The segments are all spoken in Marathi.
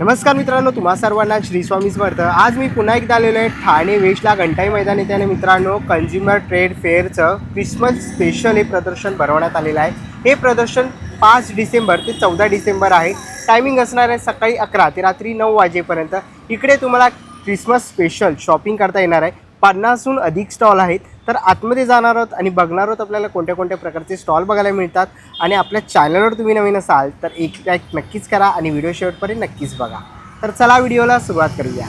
नमस्कार मित्रांनो, तुम्हा सर्वांना श्री स्वामी समर्थ। आज मी पुन्हा एकदा आलेलो आहे ठाणे वेस्टला घंटाई मैदान येथे आणि मित्रांनो कन्झ्युमर ट्रेड फेअरचं क्रिसमस स्पेशल हे प्रदर्शन भरवण्यात आलेलं आहे। हे प्रदर्शन 5 डिसेंबर ते 14 डिसेंबर आहे। टायमिंग असणार आहे सकाळी 11 ते रात्री 9 वाजेपर्यंत। इकडे तुम्हाला क्रिसमस स्पेशल शॉपिंग करता येणार आहे। 50हून अधिक स्टॉल आहेत। तर आतमध्ये जाणार आहोत आणि बघणार आहोत आपल्याला कोणत्या कोणत्या प्रकारचे स्टॉल बघायला मिळतात। आणि आपल्या चॅनलवर तुम्ही नवीन असाल तर एक लाईक नक्कीच करा आणि व्हिडिओ शेवटपर्यंत नक्कीच बघा। तर चला व्हिडिओला सुरुवात करूया।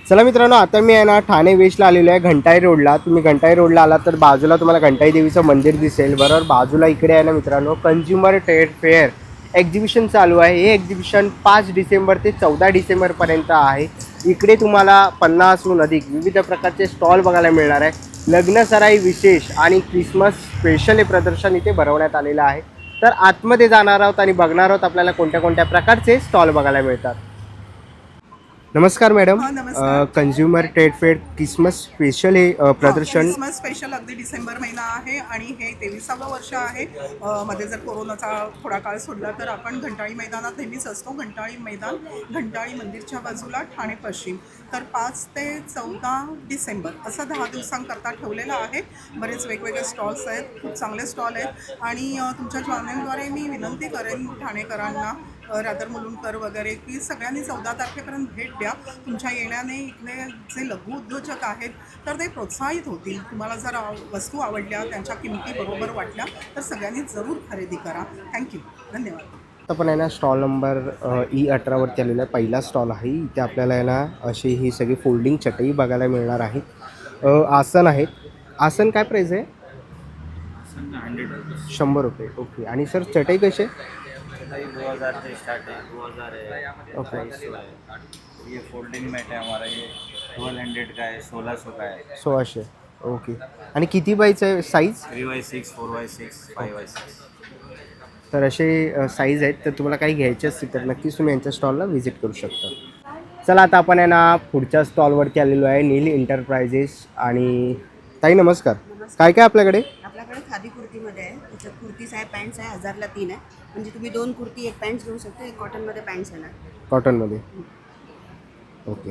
चला मित्रांनो, आता मी आहे ना ठाणे वेस्टला आलेलो आहे घंटाई रोडला। तुम्ही घंटाई रोडला आलात तर बाजूला तुम्हाला घंटाई देवीचं मंदिर दिसेल। बरोबर बाजूला इकडे आहे ना मित्रांनो कन्झ्युमर ट्रेड फेअर एक्झिबिशन चालू आहे। हे एक्झिबिशन 5 डिसेंबर ते 14 डिसेंबरपर्यंत आहे। इकडे तुम्हाला 50हून अधिक विविध प्रकारचे स्टॉल बघायला मिळणार आहे। लग्न सराई विशेष आणि क्रिसमस स्पेशल हे प्रदर्शन इथे भरवण्यात आलेलं आहे। तर आतमध्ये जाणार आहोत आणि बघणार आहोत आपल्याला कोणत्या कोणत्या प्रकारचे स्टॉल बघायला मिळतात। नमस्कार मॅडम, नमस्कार। Consumer trade fair Christmas special हे प्रदर्शन क्रिसमस स्पेशल अगदी डिसेंबर महिना आहे आणि हे 23वे वर्ष आहे। मध्ये जर कोरोनाचा थोडा काळ सोडला तर आपण घंटाळी मैदानात नेहमीच असतो। घंटाळी मैदान घंटाळी मंदिरच्या बाजूला ठाणे पश्चिम। तर 5 ते 14 डिसेंबर असं 10 दिवसांकरता ठेवलेलं आहे। बरेच वेगवेगळे स्टॉल्स आहेत, खूप चांगले स्टॉल आहेत आणि तुमच्या चॅनलद्वारे मी विनंती करेन ठाणेकरांना, रादर मुलुंडकर वगैरे की सगळ्यांनी 14 तारखेपर्यंत भेट द्या। तुमच्या येण्याने इथले जे लघु उद्योजक आहेत तर ते प्रोत्साहित होतील। तुम्हाला जर वस्तू आवडल्या, त्यांच्या किमती बरोबर वाटल्या तर सगळ्यांनी जरूर खरेदी करा। थँक्यू, धन्यवाद। आपण आहे ना स्टॉल नंबर E18 वरती आलेला आहे। पहिला स्टॉल आहे। इथे आपल्याला आहे ना अशी ही सगळी फोल्डिंग चटई बघायला मिळणार आहे। आसन आहेत। आसन काय प्राइस आहे? 100 रुपये। ओके। आणि सर चटई कशी आहे? 2000 से स्टार्ट है, 2000 है, ओके। 2200 है। ये फोल्डिंग मैट है हमारा, ये 1200 का है, 1600 का है। 1600। ओके। आणि किती बायचं आहे साईज? 3x6, 4x6, 5x6। तर असे साईज आहेत। तर तुम्हाला काही घ्यायचे असतील तर नक्कीच तुम्ही यांच्या स्टॉलला व्हिजिट करू शकता। चला आता आपण आहे ना पुढच्या स्टॉलवरती आलेलो आहे, नील एंटरप्राइजेस। आणि ताई नमस्कार, काय काय आपल्याकडे? आपल्याकडे खादी कुर्तीमध्ये आहे। त्याच्यात कुर्तीज आहे, पॅन्ट्स आहे। 1000ला 3 आहे, म्हणजे तुम्ही 2 कुर्ती 1 पॅन्ट्स घेऊ शकता। एक कॉटनमध्ये पॅन्ट्स येणार। कॉटनमध्ये। ओके।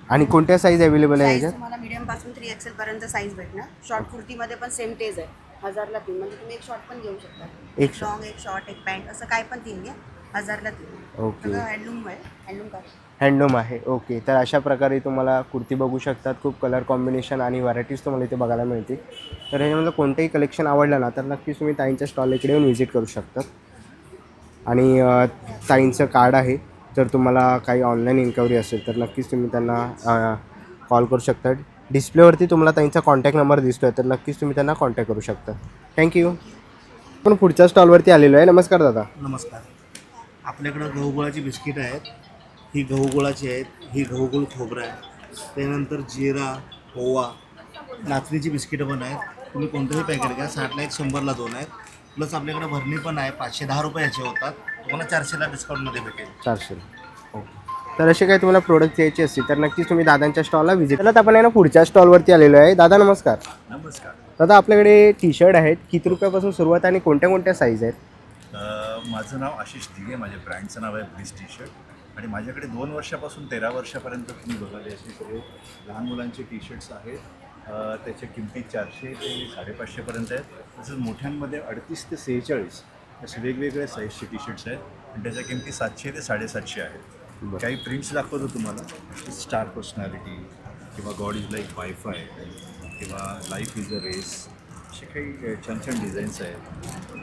आणि कोणत्या साईज अवेलेबल आहे साईज याच्यात? तुम्हाला मीडियम पासून 3XL पर्यंत साईज भेटणार। शॉर्ट कुर्तीमध्ये पण सेम तेज आहे, 1000ला 3, म्हणजे तुम्ही एक शॉर्ट पण घेऊ शकता। एक एक लॉंग, एक शॉर्ट, एक पॅन्ट, असं काय पण 3 घ्या, 1000ला 3। ओके। सगळं हँडलूम आहे, हँडलूम का हँडलूम आहे। ओके। तर अशा प्रकारे तुम्हाला कुर्ती बघू शकतात। खूप कलर कॉम्बिनेशन आणि व्हरायटीज तुम्हाला इथे बघायला मिळतील। तर ह्याच्यामध्ये कोणतंही कलेक्शन आवडलं ना तर नक्कीच तुम्ही ताईंच्या स्टॉल इकडे येऊन व्हिजिट करू शकता। आणि ताईंचं कार्ड आहे। जर तुम्हाला काही ऑनलाईन इन्क्वायरी असेल तर नक्कीच तुम्ही त्यांना कॉल करू शकता। डिस्प्लेवरती तुम्हाला ताईंचा कॉन्टॅक्ट नंबर दिसतो आहे, तर नक्कीच तुम्ही त्यांना कॉन्टॅक्ट करू शकता। थँक्यू। आपण पुढच्या स्टॉलवरती आलेलो आहे। नमस्कार दादा। नमस्कार। आपल्याकडं गहूगुळाची बिस्किटं आहेत। ही गहूगुळाची आहेत, ही गहूगुळ खोबरं आहे, त्यानंतर जिरा, ओवा, नाचणीची बिस्किटं पण आहेत। तुम्ही कोणतंही पॅकेट घ्या, 60ला 1, 100ला 2 आहेत। प्लस आपल्याकडे भरणी पण आहे, 510 रुपये याचे होतात, तुम्हाला 400ला डिस्काउंटमध्ये भेटेल। 400। ओके। तर असे काही तुम्हाला प्रोडक्ट घ्यायचे असतील तर नक्कीच तुम्ही दादांच्या स्टॉलला व्हिजिट करा। आपण आहे ना पुढच्या स्टॉलवरती आलेलो आहे। दादा नमस्कार। नमस्कार दादा आपल्याकडे टी शर्ट आहेत, किती रुपयापासून सुरुवात आणि कोणत्या कोणत्या साईज आहेत? माझं नाव आशिष दिघे, माझ्या ब्रँडचं नाव आहे ब्लिस टी शर्ट आणि माझ्याकडे 2 वर्षापासून 13 वर्षापर्यंत तुम्ही बघाले असे सगळे लहान मुलांचे टी शर्ट्स आहेत। त्याच्या किमती 400 ते 550 पर्यंत आहेत। तसंच मोठ्यांमध्ये 38 ते 46 असे वेगवेगळे साईजचे टी शर्ट्स आहेत आणि त्याच्या किमती 700 ते 750 आहेत। काही प्रिंट्स दाखवतो तुम्हाला, स्टार पर्सनॅलिटी किंवा गॉड इज लाईक वायफाय किंवा लाईफ इज अ रेस, असे काही छान छान डिझाईन्स आहेत।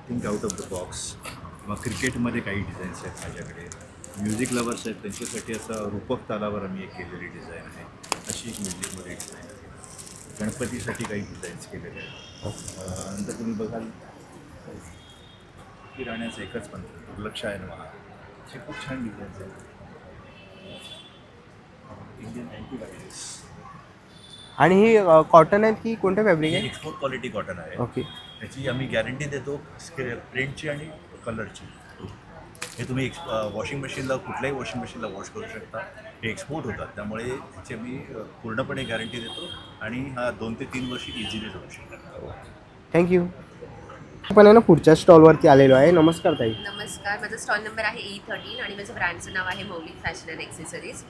Think out of the box किंवा क्रिकेटमध्ये काही डिझाईन्स आहेत माझ्याकडे। म्युझिक लवर्स आहेत त्यांच्यासाठी असं रूपक तालावर आम्ही एक केलेली डिझाईन आहे, अशी एक म्युझिकमध्ये डिझाईन आहे। गणपतीसाठी काही डिझाईन्स केलेले आहेत। नंतर तुम्ही बघाल की राहण्याचं एकच पण दुर्लक्ष आहे ना मला, असे खूप छान डिझाईन्स आहेत। इंडियन अँटीबायोटिक्स आणि ही कॉटन आहेत की कोणत्या फॅब्रिक आहे? एक्सपोर्ट क्वालिटी कॉटन आहे। ओके। त्याची आम्ही गॅरंटी देतो प्रिंटची आणि कलरची। हे तुम्ही वॉशिंग मशीनला, कुठल्याही वॉशिंग मशीनला वॉश करू शकता। हे एक्सपोर्ट होतात, त्यामुळे ह्याची मी पूर्णपणे गॅरंटी देतो आणि हा 2 ते 3 वर्ष इझिली जाऊ शकतात। थँक्यू। आपण आहे ना पुढच्या स्टॉलवरती आलेलो आहे. नमस्कार ताई. नमस्कार, माझा स्टॉल नंबर आहे E13 आणि माझं ब्रँडचं नाव आहे मौलिक फॅशन अँड ॲक्सेसरीज.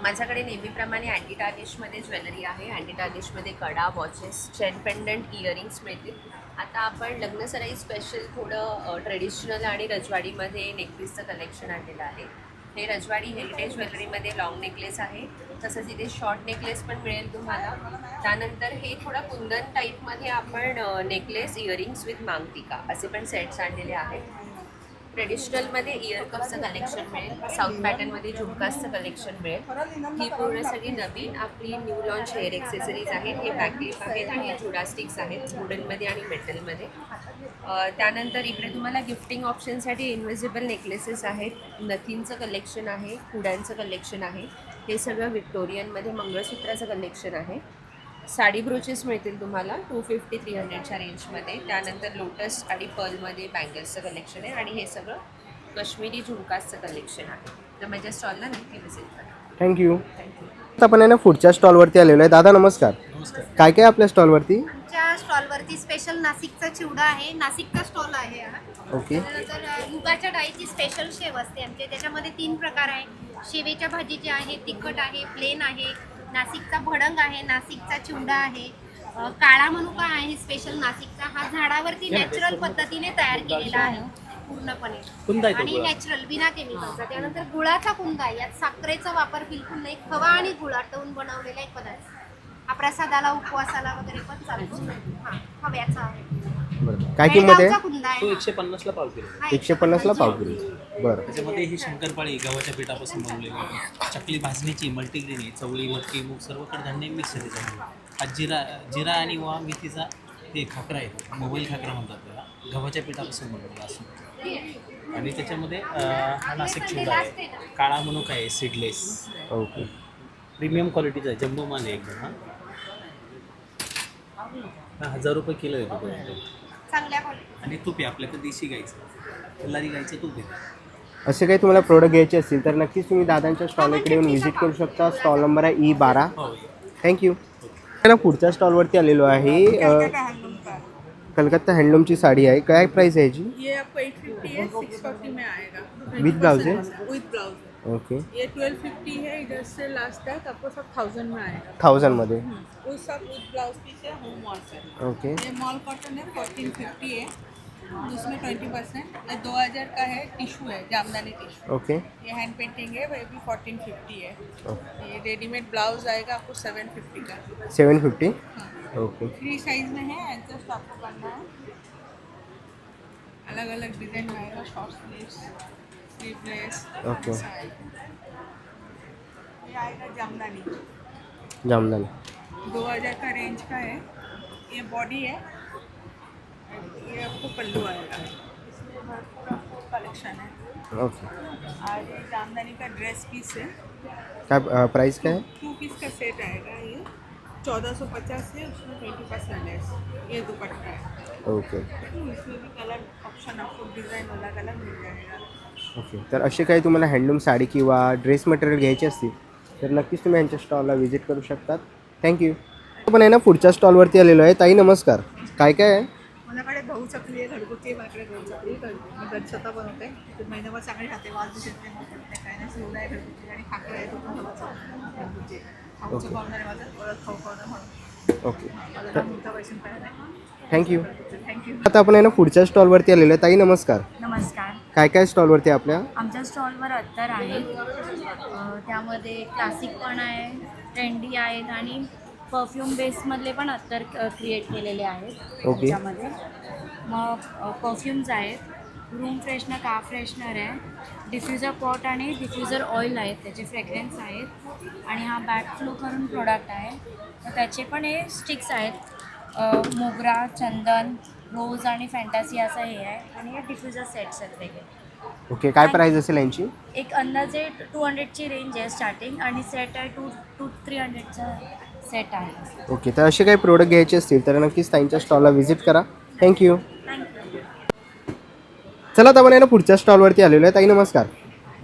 माझ्याकडे नेहमीप्रमाणे अँटी टार्निशमध्ये ज्वेलरी आहे. अँटी टार्निशमध्ये कडा, वॉचेस, चेन पेंडंट, इयरिंग्स मिळतील. आता आपण लग्नसराई स्पेशल थोडं ट्रेडिशनल आणि रजवाडीमध्ये नेकपीसचं कलेक्शन आणलेलं आहे. हे रजवाडी हेरिटेज ज्वेलरीमध्ये लॉंग नेकलेस आहे. तसंच इथे शॉर्ट नेकलेस पण मिळेल तुम्हाला. त्यानंतर हे थोडा कुंदन टाईपमध्ये आपण नेकलेस, इयरिंग्स विथ मांगटिका असे पण सेट्स आणलेले आहेत. ट्रेडिशनलमध्ये इयर कपचं कलेक्शन मिळेल. साऊथ पॅटर्नमध्ये झुमकासचं कलेक्शन मिळेल. ही पूर्ण सगळी नवीन आपली न्यू लॉन्च हेअर एक्सेसरीज आहेत. हे बॅकलिप आहेत आणि जुडा स्टिक्स आहेत वुडनमध्ये आणि मेटलमध्ये. त्यानंतर इकडे तुम्हाला गिफ्टिंग ऑप्शनसाठी इन्व्हिजिबल नेकलेसेस आहेत. नथींचं कलेक्शन आहे, कुड्यांचं कलेक्शन आहे. हे सगळं व्हिक्टोरियनमध्ये मंगळसूत्राचं कलेक्शन आहे. साडी ब्रोचेस मिळतील तुम्हाला 250-300च्या रेंजमध्ये. त्यानंतर लोटस आणि पर्लमध्ये बँगल्सचं कलेक्शन आहे आणि हे सगळं काश्मीरी झुमकासचं कलेक्शन आहे. तर माझ्या स्टॉलला नक्की व्हिजिट करा. थँक्यू. आता आपण आहे ना पुढच्या स्टॉलवरती आलेलो आहे. दादा नमस्कार. काय काय आपल्या स्टॉलवरती? आमच्या स्टॉलवरती स्पेशल नाशिकचा चिवडा आहे. नाशिकचा स्टॉल आहे हा. ओके. त्यानंतर मुगाच्या डाळीची स्पेशल शेव असते आमच्या. त्याच्यामध्ये 3 प्रकार आहे. शेवेच्या भाजीचे आहे, तिखट आहे, प्लेन आहे. नाशिकचा भडंग आहे, नाशिकचा चिवडा आहे, काळा मनुका आहे स्पेशल नाशिकचा. हा झाडावरती नॅचरल पद्धतीने तयार केलेला आहे पूर्णपणे आणि नॅचरल बिना केमिकलचा. त्यानंतर गुळाचा कुंदा आहे. यात साखरेचा वापर बिलकुल नाही. खवा आणि गुळ आटवून बनवलेला एक पदार्थ. हा प्रसादाला, उपवासाला वगैरे पण चालतो. हा खव्याचा आहे. काय किंमत आहे? बेळगावचा कुंदा आहे. 150ला पाव किलो. 150ला पाव किलो. बरं. त्याच्यामध्ये ही शंकरपाळी गव्हाच्या पिठापासून बनवलेली आहे. चकली भाजणीची, मल्टीग्रेन आहे. चवळी, मटकी, मूग सर्व कडधान्य मिक्स आहे त्याच्यामध्ये. हा जिरा आणि वा मेथीचा ते खाकरा आहे. मोबाईल खाकरा म्हणतात त्याला. गव्हाच्या पिठापासून बनवलेला असतो. आणि त्याच्यामध्ये हा नाशिक चिवडा आहे. काळा मनुका आहे, सीडलेस. ओके. प्रीमियम क्वालिटीचा आहे, जम्बो माल आहे एकदम. हा 1000 रुपये किलो आहे तो. चांगल्या क्वालिटी. आणि तूप आहे आपल्याकडे देशी गाईचं, तेलारी गाईचं तूप आहे. असे काही तुम्हाला प्रोडक्ट घ्यायचे असतील तर नक्कीच तुम्ही दादांच्या स्टॉल इकडे येऊन व्हिजिट करू शकता. स्टॉल नंबर आहे E12. हो. थँक्यू. पुढच्या स्टॉलवरती आलेलो आहे. कलकत्ता हँडलूमची साडी आहे. काय प्राइस आहे याची? ये आपको 850 है, 640 में आएगा. विथ ब्लाउज है? With blouse. ओके. ये 1250 है. इधर से लास्ट तक आपको सब 1000 में आएगा. 1000मध्ये. वो सब विथ ब्लाउज पीस है, होम वॉश है. ओके. ये मॉल कॉटन है 1450 है. उसमें 20%. ये 2000 का है. टिश्यू है, जामदानी टिश्यू. ओके. ये हैंड पेंटिंग है, वो भी 1450 है. ओके. ये रेडीमेड ब्लाउज आएगा आपको 750 का. 750. हाँ. ओके. 3 साइज में है. एडजस्ट आपको करना है. अलग अलग डिजाइन में आएगा. Short sleeves, sleeveless. ओके. ये आएगा जामदानी. जामदानी. 2000 का रेंज का है. ये बॉडी है. ये आपको पल्लू आएगा. इसमें भरपूर कलेक्शन है. ओके. और ये जामदानी का ड्रेस पीस है. काय प्राइस काय आहे? 2 पीस का सेट आएगा. ये 1450 है. उसमें 20% लेस. ये दुपट्टा है. ओके. इसमें भी कलर ऑप्शन आपको डिज़ाइन अलग अलग मिल जाएगा. ओके. तर असे काही तुम्हाला हँडलूम साडी किंवा ड्रेस मटेरियल घ्यायचे असतील तर नक्कीच तुम्ही यांच्या स्टॉलला व्हिजिट करू शकतात. थँक्यू. आपण आहे ना पुढच्या स्टॉलवरती आलेलो आहे. ताई नमस्कार. काय काय आहे? माझ्याकडे गहू चकली आहे, घरगुती आहे. माझ्याकडे गहू चकली मी दरछता बनवते. ते महिन्याभर चांगली राहते. वाज दिसते नाही, काय नाही. सोडा आहे घरगुती आणि खाकरा आहे, तो पण घरगुती. खाऊचं पावडर आहे माझं, परत खाऊ पावडर म्हणून. ओके. माझं नाव मुक्ता वैष्णव पाहिजे आहे. थँक्यू. थँक्यू. आता आपण आहे ना पुढच्या स्टॉलवरती आलेलो आहे. ताई नमस्कार. नमस्कार. काय काय स्टॉलवरती आपल्या? आमच्या स्टॉलवर अत्तर आहे. त्यामध्ये क्लासिक पण आहे, ट्रेंडी आहेत आणि परफ्यूम बेसमधले पण अत्तर क्रिएट केलेले आहेत. ओके. त्याच्यामध्ये मग परफ्यूम्स आहेत, रूम फ्रेशनर, कार फ्रेशनर आहे, डिफ्युजर पॉट आणि डिफ्युजर ऑइल आहेत, त्याचे फ्रेग्रन्स आहेत. आणि हा बॅक फ्लो करून प्रोडक्ट आहे. तर त्याचे पण हे स्टिक्स आहेत. मोगरा, चंदन, रोज आणि फॅन्टासी असं हे आहे. आणि हे डिफ्युजर सेट्स आहेत वेगळे. ओके. काय प्राइस असेल यांची? एक अंदाजे 200ची रेंज आहे स्टार्टिंग आणि सेट आहे 200-300चा सेट आहे. ओके. तर असे काही प्रोडक्ट घ्यायचे असतील तर नक्कीच ताईंच्या स्टॉलला व्हिजिट करा. थँक्यू. थँक्यू. चला आता आपण आहे ना पुढच्या स्टॉलवरती आलेलो आहे. ताई नमस्कार.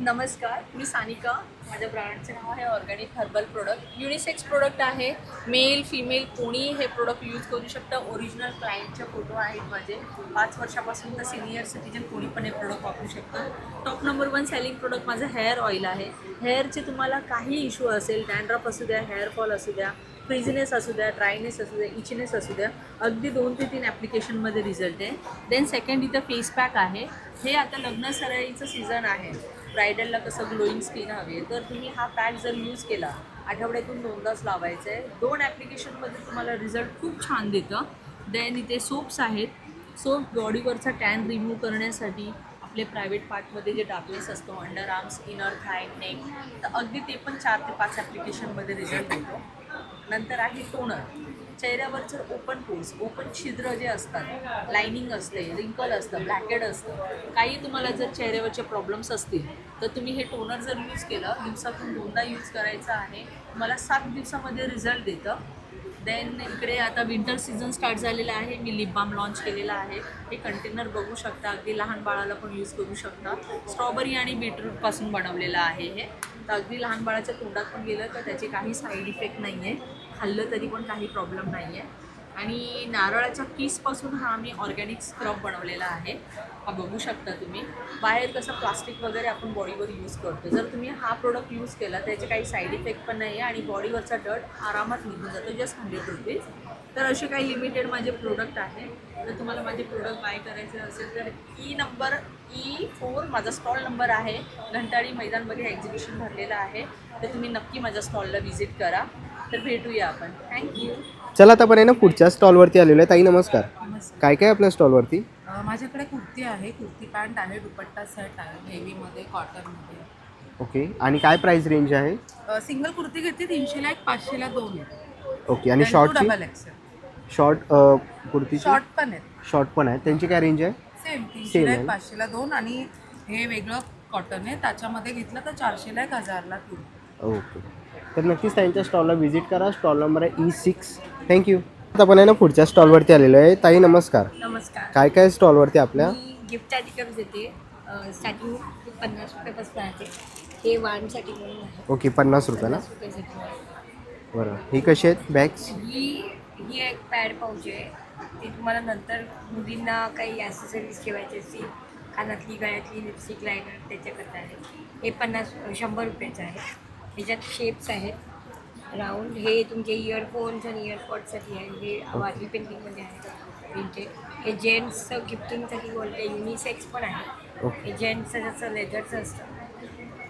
नमस्कार, मी सानिका. माझ्या ब्रँडचे नाव आहे organic herbal product. Unisex product आहे. मेल फिमेल कोणी हे प्रोडक्ट यूज करू शकता. ओरिजिनल क्लायंटचे फोटो आहेत माझे. 5 वर्षापासून तर सिनियर सिटीजन कोणी पण हे प्रोडक्ट वापरू शकतं. टॉप नंबर 1 सेलिंग प्रोडक्ट माझं हेअर ऑइल आहे. हेअरचे तुम्हाला काही इश्यू असेल, डॅन्ड्रफ असू द्या, हेअरफॉल असू द्या, फ्रिझनेस असू द्या, ड्रायनेस असू द्या, इचनेस असू द्या, अगदी 2 ते 3 ॲप्लिकेशनमध्ये रिझल्ट आहे. देन सेकंड इथं फेस पॅक आहे. हे आता लग्न सराईचं सीझन आहे. ब्रायडलला कसं ग्लोईंग स्किन हवी आहे, तर तुम्ही हा पॅक जर यूज केला, आठवड्यातून 2दाच लावायचं आहे. 2 ॲप्लिकेशनमध्ये तुम्हाला रिझल्ट खूप छान देतं. देन इथे सोप्स आहेत. सोप बॉडीवरचा टॅन रिमूव्ह करण्यासाठी, आपले प्रायव्हेट पार्टमध्ये जे डार्कनेस असतो, अंडर आर्म्स, इनर थाय, नेक, तर अगदी ते पण 4 ते 5 ॲप्लिकेशनमध्ये रिझल्ट देतो. नंतर आहे टोनर. चेहऱ्यावरचं ओपन पोर्स, ओपन छिद्र जे असतात, लायनिंग असते, रिंकल असतं, ब्लॅकेड असतं, काही तुम्हाला जर चेहऱ्यावरचे प्रॉब्लेम्स असतील तर तुम्ही हे टोनर जर यूज केलं, दिवसातून 2दा यूज करायचं आहे, तुम्हाला 7 दिवसामध्ये रिझल्ट देतं. देन इकडे आता विंटर सीझन स्टार्ट झालेला आहे. मी लिप बाम लॉन्च केलेला आहे. हे कंटेनर बघू शकता, अगदी लहान बाळाला पण यूज करू शकता. स्ट्रॉबेरी आणि बीटरूटपासून बनवलेलं आहे हे. तर अगदी लहान बाळाच्या तोंडात पण गेलं तर त्याचे काही साईड इफेक्ट नाही आहे. खाल्लं तरी पण काही प्रॉब्लेम नाही आहे. आणि नारळाच्या किसपासून हा आम्ही ऑर्गॅनिक स्क्रब बनवलेला आहे. हा बघू शकता तुम्ही. बाहेर कसं प्लास्टिक वगैरे आपण बॉडीवर यूज करतो, जर तुम्ही हा प्रोडक्ट यूज केला त्याचे काही साईड इफेक्ट पण नाही आहे आणि बॉडीवरचा डट आरामात निघून जातो. Just 100 rupees. तर असे काही लिमिटेड माझे प्रोडक्ट आहे. जर तुम्हाला माझे प्रोडक्ट बाय करायचे असेल तर नंबर E4 माझा स्टॉल नंबर आहे. घंटाळी मैदानमध्ये एक्झिबिशन भरलेलं आहे, तर तुम्ही नक्की माझ्या स्टॉलला व्हिजिट करा. तर भेटूया आपण. थँक्यू. चला आता आपण आहे ना पुढच्या स्टॉलवरती आलेलो आहे. ताई नमस्कार. काय काय आपल्या स्टॉलवरती? माझ्याकडे कुर्ती आहे, कुर्ती पॅन्ट आहे, दुपट्टा सेट आहे, हेवीमध्ये, कॉटनमध्ये. ओके. आणि काय प्राइस रेंज आहे? सिंगल कुर्ती घेते 300ला 1, 500ला 2 आहे. ओके. आणि शॉर्टची? Double XL. शॉर्ट कुर्तीची? शॉर्ट पण आहेत. शॉर्ट पण आहे. त्यांची काय रेंज आहे? सेम 300ला 1, 500ला 2. आणि हे वेगळं कॉटन आहे, त्याच्यामध्ये घेतलं तर 400ला 1, 1000ला 3. ओके. तर नक्कीच त्यांच्या स्टॉलला व्हिजिट करा. स्टॉल नंबर आहे E6. थँक्यू. आता आपण आहे ना पुढच्या स्टॉलवरती आलेलो आहे. ताई नमस्कार. नमस्कार. काय काय स्टॉलवरती आपल्या? मी गिफ्ट आयटम्स देते. स्टार्टिंग 50 रुपयापासून आहे. हे वाणसाठी म्हणून आहे. ओके. 50 रुपये ना? 50 रुपयासाठी आहे. बरं. ही कशी आहेत बॅग्स? ही एक पॅड पाऊच आहे. ते तुम्हाला नंतर मुलींना काही ॲसेसरीज ठेवायची असतील, कानातली, गळ्यातली, लिपस्टिक, लायनर, त्याच्याकरता आहे. हे 100 रुपयाचं आहे. ह्याच्यात शेप्स आहेत राऊंड. हे तुमचे इयरफोन्स आणि इयरपॉडसाठी आहे. हे वारली पेंटिंगमध्ये आहे प्रिंटेड. हे जेंट्सचं गिफ्टिंगसाठी बोलते. युनिसेक्स पण आहे. हे जेंट्सचं जसं लेदरचं असतं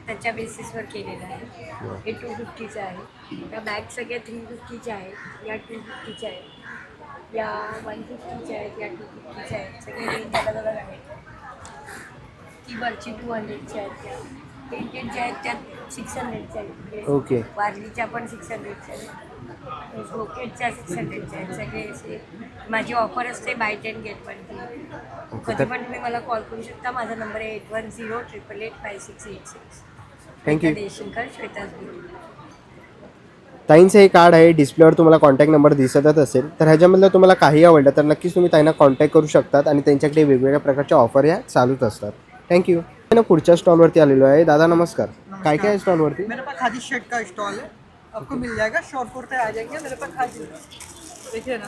त्याच्या बेसिसवर केलेलं आहे. हे 250चं आहे. या बॅग सगळ्या 350च्या आहेत. या 250च्या आहेत. या 150च्या आहेत. या 250च्या आहेत. सगळे रेंज अलग अलग आहेत. ती वरची 200च्या आहेत. त्या पेंटेडच्या आहेत त्या 600च्या आहेत. ओके. वारलीच्या पण 600च्या आहेत. ब्रोकेटच्या 600च्या आहेत. सगळे असे माझी ऑफर असते बाय 10 गेट 1 फ्री. कधी पण तुम्ही मला कॉल करू शकता. माझा नंबर आहे 8108885686. थँक्यू. देशंकर, श्वेताज ब्युटी. ताईंचं हे कार्ड आहे. डिस्प्लेवर तुम्हाला कॉन्टॅक्ट नंबर दिसतच असेल. तर ह्याच्यामधलं तुम्हाला काही आवडलं तर नक्कीच तुम्ही ताईंना कॉन्टॅक्ट करू शकतात आणि त्यांच्याकडे वेगवेगळ्या प्रकारच्या ऑफर ह्या चालूच असतात. थँक्यू. पुढच्या स्टॉलवरती आलेलो आहे. दादा नमस्कार. काय काय आहे स्टॉलवरती? मेरे पास खादी शर्ट का स्टॉल है, आपको मिल जाएगा. शॉर्ट कुर्ते आ जाएंगे मेरे पास खादी. देखिए ना,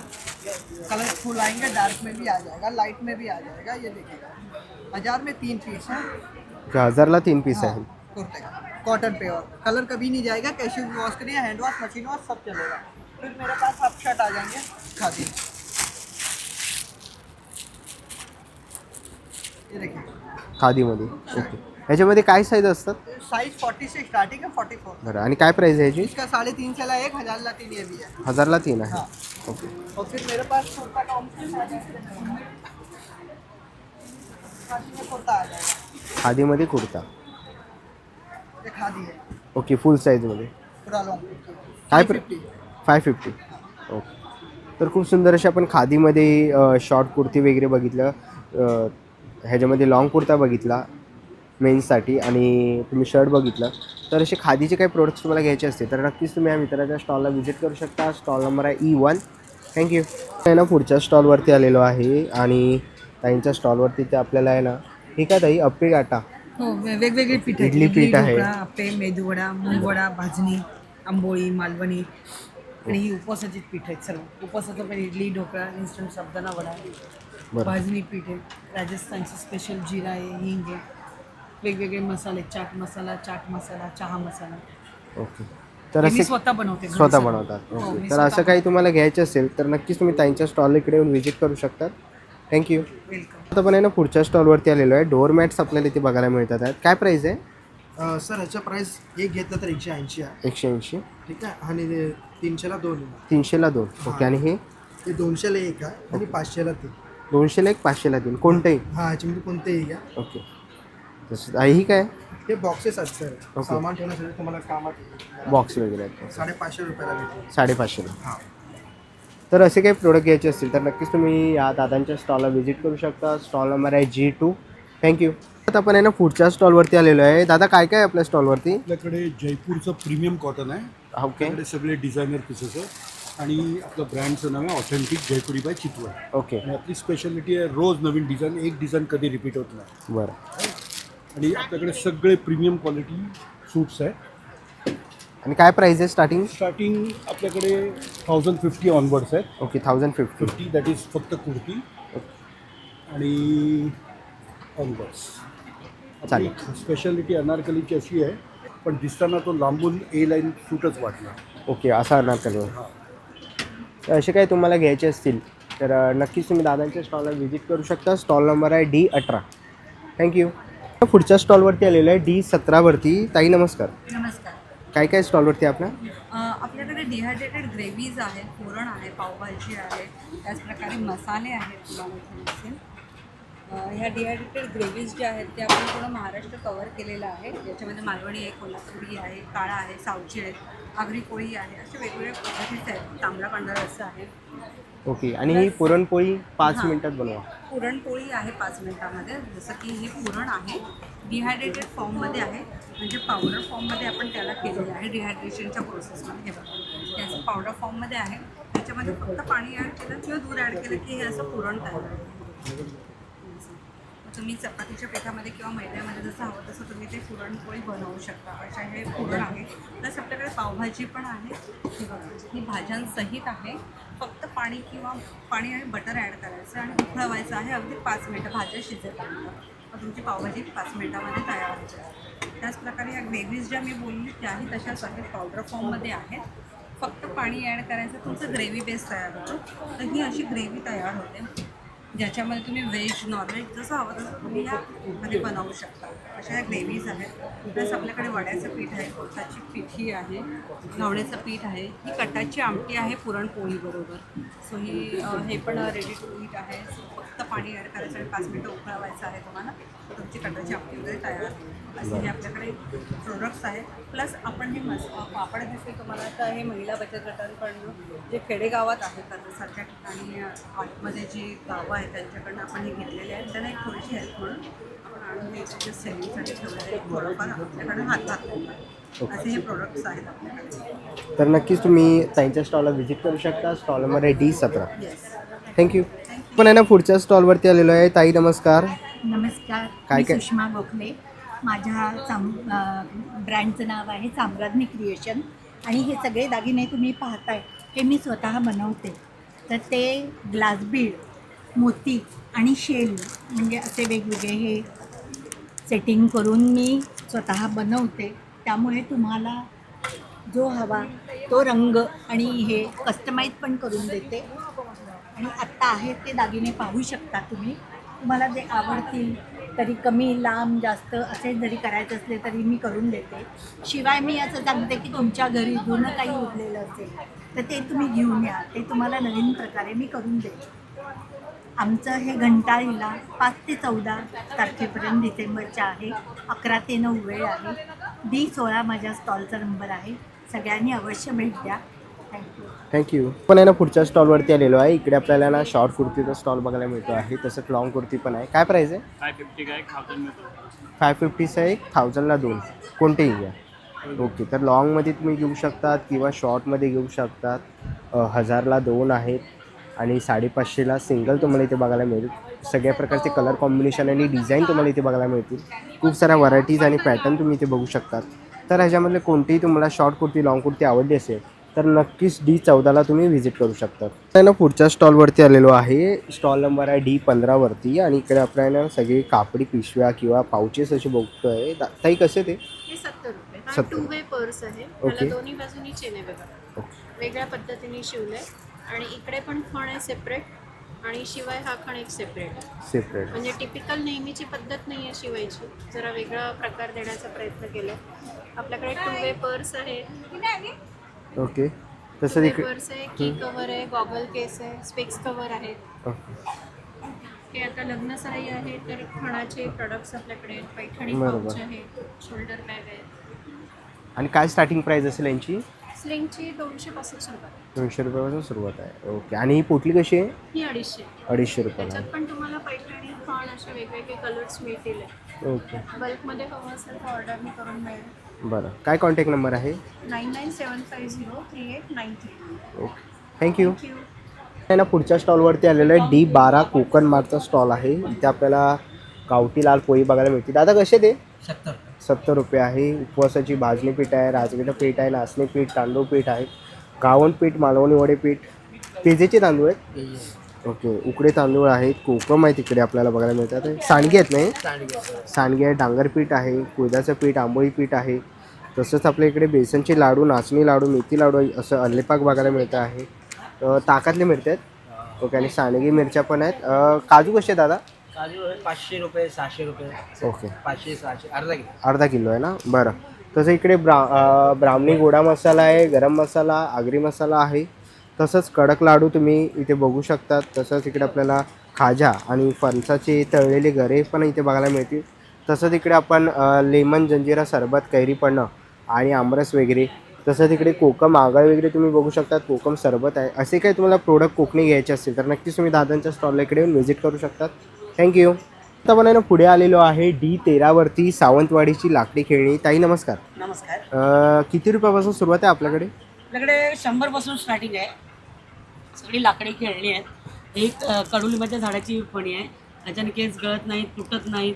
कलरफुल आएंगे, डार्क में भी आ जाएगा, लाइट में भी आ जाएगा. ये देखिएगा 1000 में 3 पीस है. 1000ला 3 पीस आहे. कुर्ते का कॉटन प्योर, कलर कभी नहीं जाएगा. कैसे भी वॉश करिए, हैंड वॉश, मशीन वॉश सब चलेगा. फिर मेरे पास हाफ शर्ट आ जाएंगे खादी. ये देखिए खादीमध्ये. ओके. ह्याच्यामध्ये काय साईज असतात? साइज 40 से स्टार्टिंग है 44. बरं. आणि काय प्राइस आहे ह्याची? इसका 350 ला 1, 1000 ला 3 ये भी है. 1000ला 3 आहे. हाँ. ओके. और फिर मेरे पास कुर्ता का ऑप्शन आ जाएगा. खादी में कुर्ता आ जाएगा. खादीमध्ये कुर्ता. ये खादी है. ओके. फुल साईजमध्ये. पूरा लॉन्ग. काय 550. ओके. तर खूप सुंदर अशी आपण खादीमध्ये शॉर्ट कुर्ती वगैरे बघितलं. ह्याच्यामध्ये लॉंग कुर्ता बघितला मेन्ससाठी आणि तुम्ही शर्ट बघितलं. तर असे खादीचे काही प्रोडक्ट्स तुम्हाला घ्यायचे असते तर नक्कीच तुम्ही या मित्राच्या स्टॉलला व्हिजिट करू शकता. स्टॉल नंबर आहे E1. थँक्यू. आहे ना पुढच्या स्टॉलवरती आलेलो आहे आणि ताईंच्या स्टॉलवरती ते आपल्याला आहे ना हे काय ताई अप्पे गाटा हो वेगवेगळी पीठ आहेत. इडली पीठ आहे. ढोकळा, आप्पे, मेदूवडा, मुंगवडा, भाजणी, आंबोळी, मालवणी आणि ही उपवासाची पीठ आहेत सर्व. उपवासाचं पण इडली, ढोकळा, इन्स्टंट साबुदाणा वडा, बरं. भाजणी पीठ आहे, राजस्थानची स्पेशल जिरा आहे, हिंग आहे, वेगवेगळे मसाले, चाट मसाला, चहा मसाला. ओके. तर हे मी असे स्वतः बनवते घरी स्वतः सर्व. बनवतात. हो, ओके. मी तर स्वतः असं काही तुम्हाला घ्यायचं असेल तर नक्कीच तुम्ही त्यांच्या स्टॉल इकडे येऊन व्हिजिट करू शकतात. थँक्यू. वेलकम. आता पण आहे ना पुढच्या स्टॉलवरती आलेलो आहे. डोअर मॅट्स आपल्याला इथे बघायला मिळतात आहेत. काय प्राईस आहे? सर ह्याचा प्राईस एक घेतलं तर 180 आहे. 180. ठीक आहे. आणि 300ला 2 आहे. 300ला 2. ओके. आणि हे हे 200ला 1 आहे आणि 500ला 3. 200ला 1, 500ला 3 कोणतंही? हां, ह्याच्यामध्ये कोणतेही घ्या. ओके. तसं ही काय? हे बॉक्सेस आहेत सर. ओके. सामान ठेवण्यासाठी तुम्हाला कामात बॉक्स वगैरे आहेत. 550 रुपयाला भेटेल. 550ला. हां. तर असे काही प्रोडक्ट घ्यायचे असतील तर नक्कीच तुम्ही या दादांच्या स्टॉलला व्हिजिट करू शकता. स्टॉल नंबर आहे G2. थँक्यू. आता आपण आहे ना पुढच्या स्टॉलवरती आलेलो आहे. दादा काय काय आहे आपल्या स्टॉलवरती? आपल्याकडे जयपूरचं प्रीमियम कॉटन आहे. ओके. आपल्याकडे सगळे डिझायनर पीसेस आहे आणि आपलं ब्रँडचं नाव आहे ऑथेंटिक जयपुरी बाय चितू आहे. ओके. आणि आपली स्पेशालिटी आहे रोज नवीन डिझाईन, एक डिझाईन कधी रिपीट होत नाही. बरं. आणि आपल्याकडे सगळे प्रीमियम क्वालिटी सूट्स आहे. आणि काय प्राईस आहे स्टार्टिंग? स्टार्टिंग आपल्याकडे 1050 ऑनवर्ड्स आहेत. ओके. 1050. दॅट इज फक्त कुर्ती आणि ऑनवर्ड्स. चालेल. स्पेशालिटी अनारकलीची अशी आहे पण दिसताना तो लांबून ए लाईन सूटच वाटणार. ओके. असा अर्नात कलर. तर असे काही तुम्हाला घ्यायचे असतील तर नक्कीच तुम्ही दादांच्या स्टॉलला व्हिजिट करू शकता. स्टॉल नंबर आहे D18. थँक्यू. पुढच्या स्टॉलवरती आलेलं आहे D17वरती. ताई नमस्कार. नमस्कार. काय काय स्टॉलवरती आपल्या? आपल्याकडे डिहायड्रेटेड ग्रेव्हीज आहेत, पुरण आहे, पावभाजी आहे, त्याचप्रकारे मसाले आहेत तुम्हाला इथे दिसेल. ह्या डिहायड्रेटेड ग्रेव्हीज ज्या आहेत त्या आपण पूर्ण महाराष्ट्र कवर केलेलं आहे. याच्यामध्ये मालवणी आहे, कोल्हापुरी आहे, काळा आहे, सावजी आहेत, आगरी पोळी आहे, असे वेगवेगळ्या पद्धतीचे आहेत. तांबडा पांढरा रस्सा आहे. ओके. आणि ही पुरणपोळी 5 मिनिटात बनवा. पुरणपोळी आहे 5 मिनिटामध्ये. जसं की हे पुरण आहे डिहायड्रेटेड फॉर्ममध्ये आहे, म्हणजे पावडर फॉर्ममध्ये आपण त्याला केलेलं आहे डिहायड्रेशनच्या प्रोसेसमध्ये. हे बघा याचं पावडर फॉर्ममध्ये आहे. त्याच्यामध्ये फक्त पाणी ॲड केलं किंवा दूध ॲड केलं की हे असं पुरण तयार आहे. तुम्ही चपातीच्या पिठामध्ये किंवा मैद्यामध्ये जसं हवं तसं तुम्ही ते पुरणपोळी बनवू शकता. अशा हे पुरण आहे. प्लस आपल्याकडे पावभाजी पण आहे. ही बघा ही भाज्यांसहित आहे. फक्त पाणी आणि बटर ॲड करायचं आणि उकळवायचं आहे अगदी 5 मिनटं भाज्या शिजेपर्यंत. मग तुमची पावभाजी 5 मिनटामध्ये तयार होते. त्याचप्रकारे ह्या ग्रेव्हीज ज्या मी बोलली त्याही तशाच आहेत, पावडर फॉर्ममध्ये आहेत. फक्त पाणी ॲड करायचं, तुमचं ग्रेव्ही बेस तयार होतो. तर ही अशी ग्रेव्ही तयार होते ज्याच्यामध्ये तुम्ही व्हेज नॉनव्हेज जसं हवं तसं तुम्ही यामध्ये बनवू शकता. अशा ह्या ग्रेव्हीज आहेत. प्लस आपल्याकडे वड्याचं पीठ आहे, कोथाची पिठी आहे, घावण्याचं पीठ आहे, ही कटाची आमटी आहे पुरणपोळीबरोबर. सो हे पण रेडी टू ईट आहे. फक्त पाणी ॲड करायचं आणि 5 मिनटं उकळवायचं आहे तुम्हाला. तुमची कटाची आमटी वगैरे तयार होईल. असे हे आपल्याकडे प्रोडक्ट्स आहेत. प्लस आपण हे पापड दिसते तुम्हाला तर हे महिला बचत गटांकडून जे खेडेगावात आहेत सारख्या ठिकाणी आतमध्ये जी गावं आहेत त्यांच्याकडनं आपण हे घेतलेले आहेत. त्यांना एक थोडीशी हेल्प म्हणून आपण आणून याच्या सेलिंगसाठी ठेवलेले थोडंफार आपल्याकडं हातात. असे हे प्रोडक्ट्स आहेत आपल्याकडे. तर नक्कीच तुम्ही त्यांच्या स्टॉलला व्हिजिट करू शकता. स्टॉल नंबर आहे D17. थँक्यू. पण आहे ना पुढच्या स्टॉलवरती आलेलो आहे. ताई नमस्कार. नमस्कार. काय मी काय? सुषमा गोखले. माझ्या ब्रँडचं नाव आहे साम्राज्ञी क्रिएशन आणि हे सगळे दागिने तुम्ही पाहताय हे मी स्वतः बनवते. तर ते ग्लास बीड, मोती आणि शेल म्हणजे असे वेगवेगळे हे सेटिंग करून मी स्वतः बनवते. त्यामुळे तुम्हाला जो हवा तो रंग आणि हे कस्टमाइज पण करून देते. आणि आत्ता आहेत ते दागिने पाहू शकता तुम्ही. तुम्हाला जे आवडतील तरी कमी लांब जास्त असे जरी करायचे असले तरी मी करून देते. शिवाय मी असं सांगते की तुमच्या घरी जुनं काही उरलेलं असेल तर ते तुम्ही घेऊन या. ते तुम्हाला नवीन प्रकारे मी करून देते. आमचं हे घंटाळीला 5 ते 14 तारखेपर्यंत डिसेंबरच्या आहे. 11 ते 9 वेळ आहे. D16 माझ्या स्टॉलचा नंबर आहे. सगळ्यांनी अवश्य भेट द्या. थँक्यू. पण आहे ना पुढच्या स्टॉलवरती आलेलो आहे. इकडे आपल्याला ना शॉर्ट कुर्तीचा स्टॉल बघायला मिळतो आहे. तसंच लॉंग कुर्ती पण आहे. काय प्राईस आहे? 550 का 1000 मिळतो. 550चा 1, 1000ला 2 कोणतेही घ्या. ओके. तर लॉंगमध्ये तुम्ही घेऊ शकतात किंवा शॉर्टमध्ये घेऊ शकतात. 1000ला 2 आहेत आणि 550ला सिंगल तुम्हाला इथे बघायला मिळेल. सगळ्या प्रकारचे कलर कॉम्बिनेशन आणि डिझाईन तुम्हाला इथे बघायला मिळतील. खूप साऱ्या व्हरायटीज आणि पॅटर्न तुम्ही इथे बघू शकतात. तर ह्याच्यामधले कोणतीही तुम्हाला शॉर्ट कुर्ती लॉंग कुर्ती आवडली असेल तर नक्कीच D14ला तुम्ही व्हिजिट करू शकता. तर पुढच्या स्टॉलवरती आलेलो आहे. स्टॉल नंबर आहे D15वरती आणि इकडे आपल्याला सगळे कापडी पिशव्या किंवा पाउचेस असे बघतोय. ताई कसे ते? हे 70 रुपये. हा 70. 2 वे पर्स आहे. ओके. त्याला दोन्ही बाजूनी चेन आहे बघा. वेगळ्या पद्धतीने शिवलंय आणि इकडे पण खण आहे सेपरेट आणि शिवाय हा खण एक सेपरेट आहे. सेपरेट. म्हणजे टिपिकल नेहमीची पद्धत नाही आहे शिवायची. जरा वेगळा प्रकार देण्याचा प्रयत्न केलाय. आपल्याकडे 2 वे पर्स आहे. ओके. तसं 2 वे इकडे पर्स आहे, की कव्हर आहे, गॉगल केस आहे, स्पेक्स कव्हर आहे. ओके. हे आता लग्न सराई आहे तर खणाचे प्रोडक्ट्स आपल्याकडे आहेत. पैठणी बरोबर. पाऊच आहे, शोल्डर बॅग आहे. आणि काय स्टार्टिंग प्राईस असेल यांची? स्लिंगची 200 पासून सुरुवात आहे. 200 रुपयापासून सुरुवात आहे. ओके. आणि ही पोटली कशी आहे? ही 250. 250 रुपयाला. त्याच्यात पण तुम्हाला पैठणी खण असे वेगवेगळे कलर्स मिळतील. ओके. बल्कमध्ये हवं असेल तर ऑर्डर मी करून मिळेल. बरं. काय कॉन्टॅक्ट नंबर आहे? 9975038893. ओके. थँक्यू. आहे ना पुढच्या स्टॉलवरती आलेलं आहे D12 कोकण मार्टचा स्टॉल आहे. इथे आपल्याला गावठी लाल पोळी बघायला मिळते. दादा कसे ते? 70 रुपये आहे. उपवासाची भाजणी पीठ आहे, राजगिरा पीठ आहे, नाचणी पीठ, तांदूळ पीठ आहे, गावण पीठ, मालवणी वडे पीठ, पेजेचे तांदूळ आहेत. ओके. उकडे तांदूळ आहेत, कोकम आहे तिकडे आपल्याला बघायला मिळतात. सांडगे आहेत नाही? सांडगे आहे, डांगर पीठ आहे, कुळदाचं पीठ, आंबोळी पीठ आहे. तसंच आपल्या इकडे बेसनचे लाडू, नाचणी लाडू, मेथी लाडू असं अल्लेपाक बघायला मिळतं आहे. ताकातले मिरच्या आहेत. ओके. आणि सांडगे मिरच्या पण आहेत. काजू कसे आहेत दादा? काजू 500 रुपये 600 रुपये. ओके. 500 600 अर्धा किलो. अर्धा किलो आहे ना. बरं. तसं इकडे ब्राह्मणी गोडा मसाला आहे, गरम मसाला, आगरी मसाला आहे. तसंच कडक लाडू तुम्ही इथे बघू शकतात. तसंच इकडे आपल्याला खाजा आणि फणसाचे तळलेले गरे पण इथे बघायला मिळतील. तसंच इकडे आपण लेमन जंजिरा सरबत, कैरी पन्नं आणि आमरस वगैरे. तसंच इकडे कोकम आगळ वगैरे तुम्ही बघू शकता. कोकम सरबत आहे. असे काही तुम्हाला प्रोडक्ट कोकणी घ्यायचे असतील तर नक्कीच तुम्ही दादांच्या स्टॉलला इकडे येऊन व्हिजिट करू शकतात. थँक्यू. आता आपण आहे ना पुढे आलेलो आहे D13वरती सावंतवाडीची लाकडी खेळणी. ताई नमस्कार. नमस्कार. किती रुपयापासून सुरुवात आहे आपल्याकडे? आपल्याकडे 100 पासून स्टार्टिंग आहे. सगळी लाकडी खेळणी आहेत. एक कडुलिंबाच्या झाडाची फणी आहे. त्याच्याने केस गळत नाहीत, तुटत नाहीत.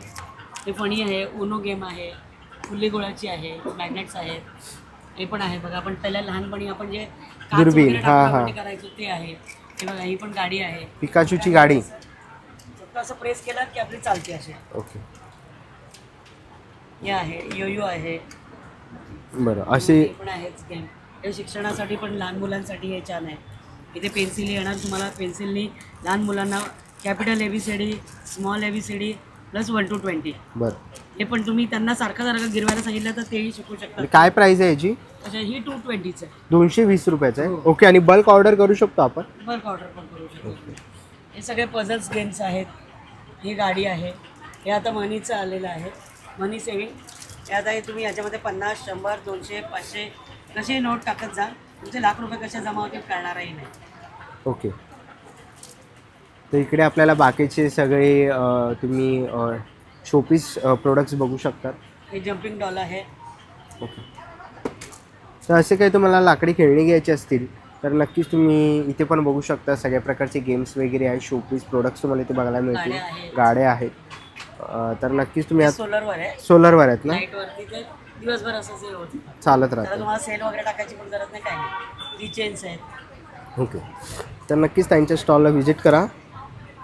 ते फणी आहे. ओनो गेम आहे, फुल्ली गोळाची आहे, मॅग्नेट्स आहेत. हे पण आहे बघा. आपण पहिल्या लहानपणी आपण जे काच दुर्बीण. वगैरे हां टाकून हां. आपण करायचो ते आहे. हे बघा, ही पण गाडी आहे. पिकाचूची गाडी. फक्त असं प्रेस केलं की आपली चालते असे. ओके. हे आहे, योयो आहे. बरं. असे पण आहेच गेम. हे शिक्षणासाठी पण लहान मुलांसाठी हे छान आहे. इथे पेन्सिल येणार तुम्हाला. पेन्सिलनी लहान मुलांना capital ABCD, small ABCD plus 1 to 20. बरं. हे पण तुम्ही त्यांना सारखं गिरवायला सांगितलं तर तेही शिकू शकतात. काय प्राईस आहे याची? अच्छा, ही 220 आहे. 220 रुपयाचं आहे. ओके. आणि बल्क ऑर्डर करू शकतो आपण? बल्क ऑर्डर पण करू शकतो. हे सगळे पझल्स गेम्स आहेत. ही गाडी आहे. हे आता मनीचं आलेलं आहे, मनी सेविंग. हे आता हे तुम्ही याच्यामध्ये 50, 100, 200, 500 कसे नोट टाकत जा. तुमचे लाख रुपये कसे जमा होतील कळणारही नाही. ओके. तर इकडे आपल्याला बाकीचे सगळे तुम्ही शोपीस प्रोडक्ट्स बघू शकतात. हे जम्पिंग डॉल आहे. ओके. तर असे काही तुम्हाला लाकडी खेळणी घ्यायची असतील तर नक्कीच तुम्ही इथे पण बघू शकता. सगळ्या प्रकारचे गेम्स वगैरे आहे, शोपीस प्रोडक्ट्स तुम्हाला इथे बघायला मिळतील. गाड्या आहेत. तर नक्कीच तुम्ही सोलरवर आहे. सोलरवर आहेत ना? लाईटवरती ते दिवसभर असं जे होतं चालत त्याला राहतं. तुम्हाला सेल वगैरे टाकायची पण गरज नाही, काय नाही. री चेन्स आहेत. ओके. तर नक्कीच त्यांच्या स्टॉलला व्हिजिट करा.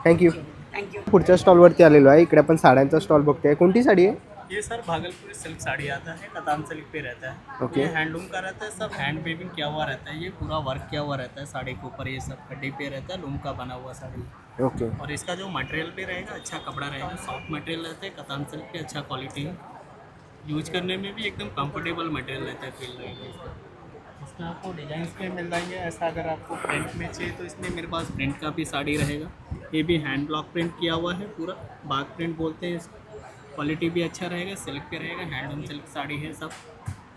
थँक्यू. थँक्यू. पुढच्या स्टॉलवरती आलेलो आहे. इकडे आपण साड्यांचा स्टॉल बघतोय. कोणती साडी आहे? ये सर भागलपुरी सिल्क साड़ी आता है, कतान सिल्क पे रहता है. ओके. ये हैंडलूम का रहता है, सब हैंड वेविंग किया हुआ रहता है. ये पूरा वर्क किया हुआ रहता है साड़ी के ऊपर. ये सब खड्डे पे रहता है, लूम का बना हुआ साड़ी. ओके. और इसका जो मटेरियल भी रहेगा अच्छा कपड़ा रहेगा, सॉफ्ट मटेरियल रहता है. कतान सिल्क पे अच्छा क्वालिटी है. यूज करने में भी एकदम कंफर्टेबल मटेरियल रहता है. फील रहेगा इसमें. आपको डिजाइन पे मिल जाएंगे. ऐसा अगर आपको प्रिंट में चाहिए तो इसमें मेरे पास प्रिंट का भी साड़ी रहेगा. ये भी हैंड ब्लॉक प्रिंट किया हुआ है पूरा. बाग प्रिंट बोलते हैं इसको. क्वालिटी भी अच्छा रहेगा, सिल्क पे रहेगा. हैंडलूम सिल्क साड़ी है सब.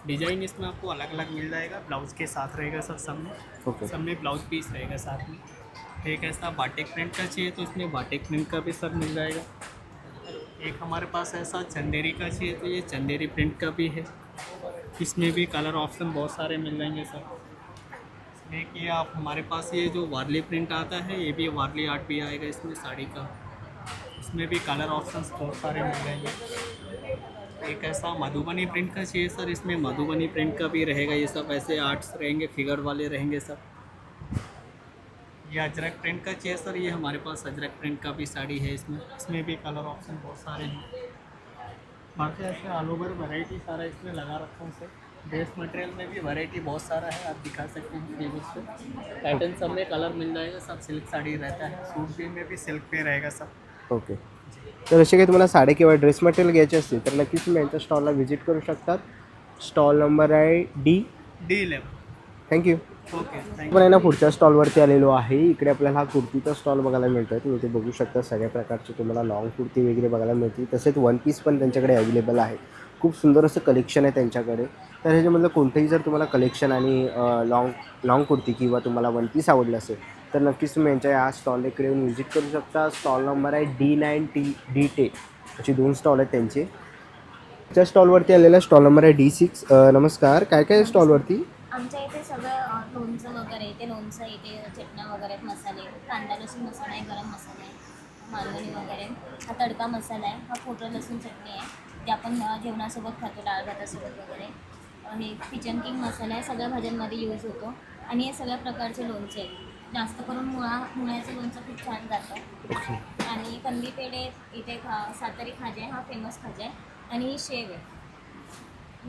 डिजाइन इसमें आपको अलग अलग मिल जाएगा. ब्लाउज के साथ रहेगा सब में. ओके. सब में ब्लाउज पीस रहेगा साथ में. एक ऐसा बाटिक प्रिंट का चाहिए तो इसमें बाटिक प्रिंट का भी सब मिल जाएगा. एक हमारे पास ऐसा चंदेरी का चाहिए तो ये चंदेरी प्रिंट का भी है. इसमें भी कलर ऑप्शन बहुत सारे मिल जाएंगे सर. एक ये आप हमारे पास ये जो वारली प्रिंट आता है, ये भी वारली आर्ट भी आएगा इसमें साड़ी का. इसमें भी कलर ऑप्शंस बहुत सारे मिल जाएंगे। एक ऐसा मधुबनी प्रिंट का चाहिए सर, इसमें मधुबनी प्रिंट का भी रहेगा। ये सब ऐसे आर्ट्स रहेंगे, फिगर वाले रहेंगे सब। ये अजरक प्रिंट का चाहिए सर, ये हमारे पास अजरक प्रिंट का भी साड़ी है। इसमें भी कलर ऑप्शन बहुत सारे हैं। बाकी ऐसे ऑल ओवर वैरायटी सारा इसमें लगा रखा हूँ सर। ड्रेस मटेरियल में भी वैरायटी बहुत सारा है, आप दिखा सकते हैं फेब्रिक पे। पैटर्न सब में कलर मिल जाएगा, सब सिल्क साड़ी रहता है। सूट भी में भी सिल्क पे रहेगा सब। ओके, तर असे काही तुम्हाला साडी किंवा ड्रेस मटेरियल घ्यायचे असतील तर नक्कीच तुम्ही यांच्या स्टॉलला व्हिजिट करू शकतात. स्टॉल नंबर आहे D11. थँक्यू. ओके, आपण आहे ना पुढच्या स्टॉलवरती आलेलो आहे. इकडे आपल्याला हा कुर्तीचा स्टॉल बघायला मिळतो आहे. तुम्ही ते बघू शकता, सगळ्या प्रकारचे तुम्हाला लॉंग कुर्ती वगैरे बघायला मिळतील. तसेच वन पीस पण त्यांच्याकडे अवेलेबल आहे. खूप सुंदर असं कलेक्शन आहे त्यांच्याकडे. तर ह्याच्यामधलं कोणतंही जर तुम्हाला कलेक्शन आणि लॉंग कुर्ती किंवा तुम्हाला वन पीस आवडलं असेल तर नक्कीच तुम्ही यांच्या या स्टॉल इकडे येऊन व्हिजिट करू शकता. स्टॉल नंबर आहे D9D10 अशी 2 स्टॉल आहेत त्यांचे. त्या स्टॉलवरती आलेला स्टॉल नंबर आहे D6. नमस्कार, काय काय स्टॉलवरती? आमच्या इथे सगळं लोणचं वगैरे इथे लोणचं, इथे चटण्या वगैरे आहेत, मसाले, कांदा लसूण मसाला आहे, गरम मसाला आहे, मालवणी वगैरे. हा तडका मसाला आहे, हा खोबरं लसूण चटणी आहे, ते आपण जेवणासोबत खातो, डाळ भातासोबत वगैरे. हे किचन किंग मसाला आहे, सगळ्या भाज्यांमध्ये यूज होतो. आणि हे सगळ्या प्रकारचे लोणचे आहेत. जास्त करून मुळ्याचं लोणचं खूप छान जातं. आणि कंदी पेढे इथे सातारी खाजे, हा फेमस खाजा आहे. आणि ही शेव आहे.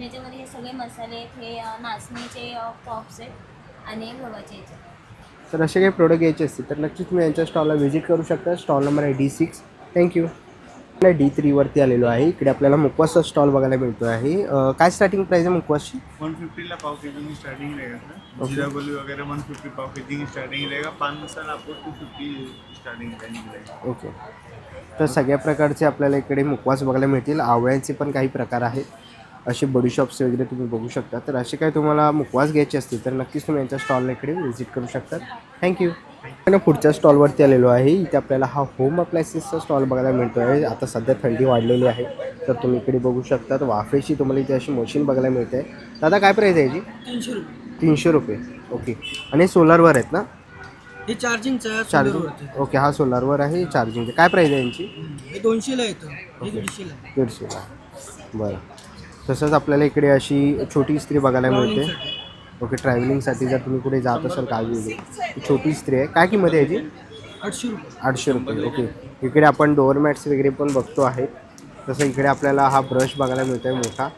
याच्यामध्ये हे सगळे मसाले आहेत. हे नाचणीचे पॉप्स आहेत आणि गव्हाचे याचे. तर असे काही प्रोडक्ट घ्यायचे असतील तर नक्कीच तुम्ही यांच्या स्टॉलला व्हिजिट करू शकता. स्टॉल नंबर आहे D6. थँक्यू. आपल्या D3वरती आलेलो आहे. इकडे आपल्याला मुखवासचा स्टॉल बघायला मिळतो आहे. काय स्टार्टिंग प्राईस आहे मुखवासची? 150 पाव के जी स्टार्टिंग रहेगा सर. जीरा गोली वगैरह 150 पाव के जी स्टार्टिंग रहेगा. पान मसाला आपको 250 स्टार्टिंग रहेगा. ओके, तर सगळ्या प्रकारचे आपल्याला इकडे मुखवास बघायला मिळतील. आवळ्यांचे पण काही प्रकार आहेत. असे बडीशॉप्स वगैरे तुम्ही बघू शकता. तर असे काही तुम्हाला मुखवास घ्यायचे असतील तर नक्कीच तुम्ही यांच्या स्टॉलला इकडे व्हिजिट करू शकतात. थँक्यू. आणि पुढच्या स्टॉलवरती आलेलो आहे. इथे आपल्याला हा होम अप्लायन्सेसचा स्टॉल बघायला मिळतो आहे. आता सध्या थंडी वाढलेली आहे तर तुम्ही इकडे बघू शकता. वाफेची तुम्हाला इथे अशी मशीन बघायला मिळते आहे. दादा काय प्राईस आहे याची? 300 रुपये. 300 रुपये. ओके, आणि सोलारवर आहेत ना? हे चार्जिंगचं चार्जिंग. ओके, हा सोलारवर आहे, चार्जिंगचे. काय प्राईस आहे यांची? हे 200ला येतं, हे 150ला. 150ला. बरं. तसंच आपल्याला इकडे अशी छोटी इस्त्री बघायला मिळते. ओके, ट्रॅव्हलिंगसाठी जर तुम्ही कुठे जात असाल गावी वगैरे, छोटी इस्त्री आहे. काय किंमत आहे याची? 800 रुपये. 800 रुपये. ओके, इकडे आपण डोअर मॅट्स वगैरे पण बघतो आहे. तसं इकडे आपल्याला हा ब्रश बघायला मिळतो आहे मोठा,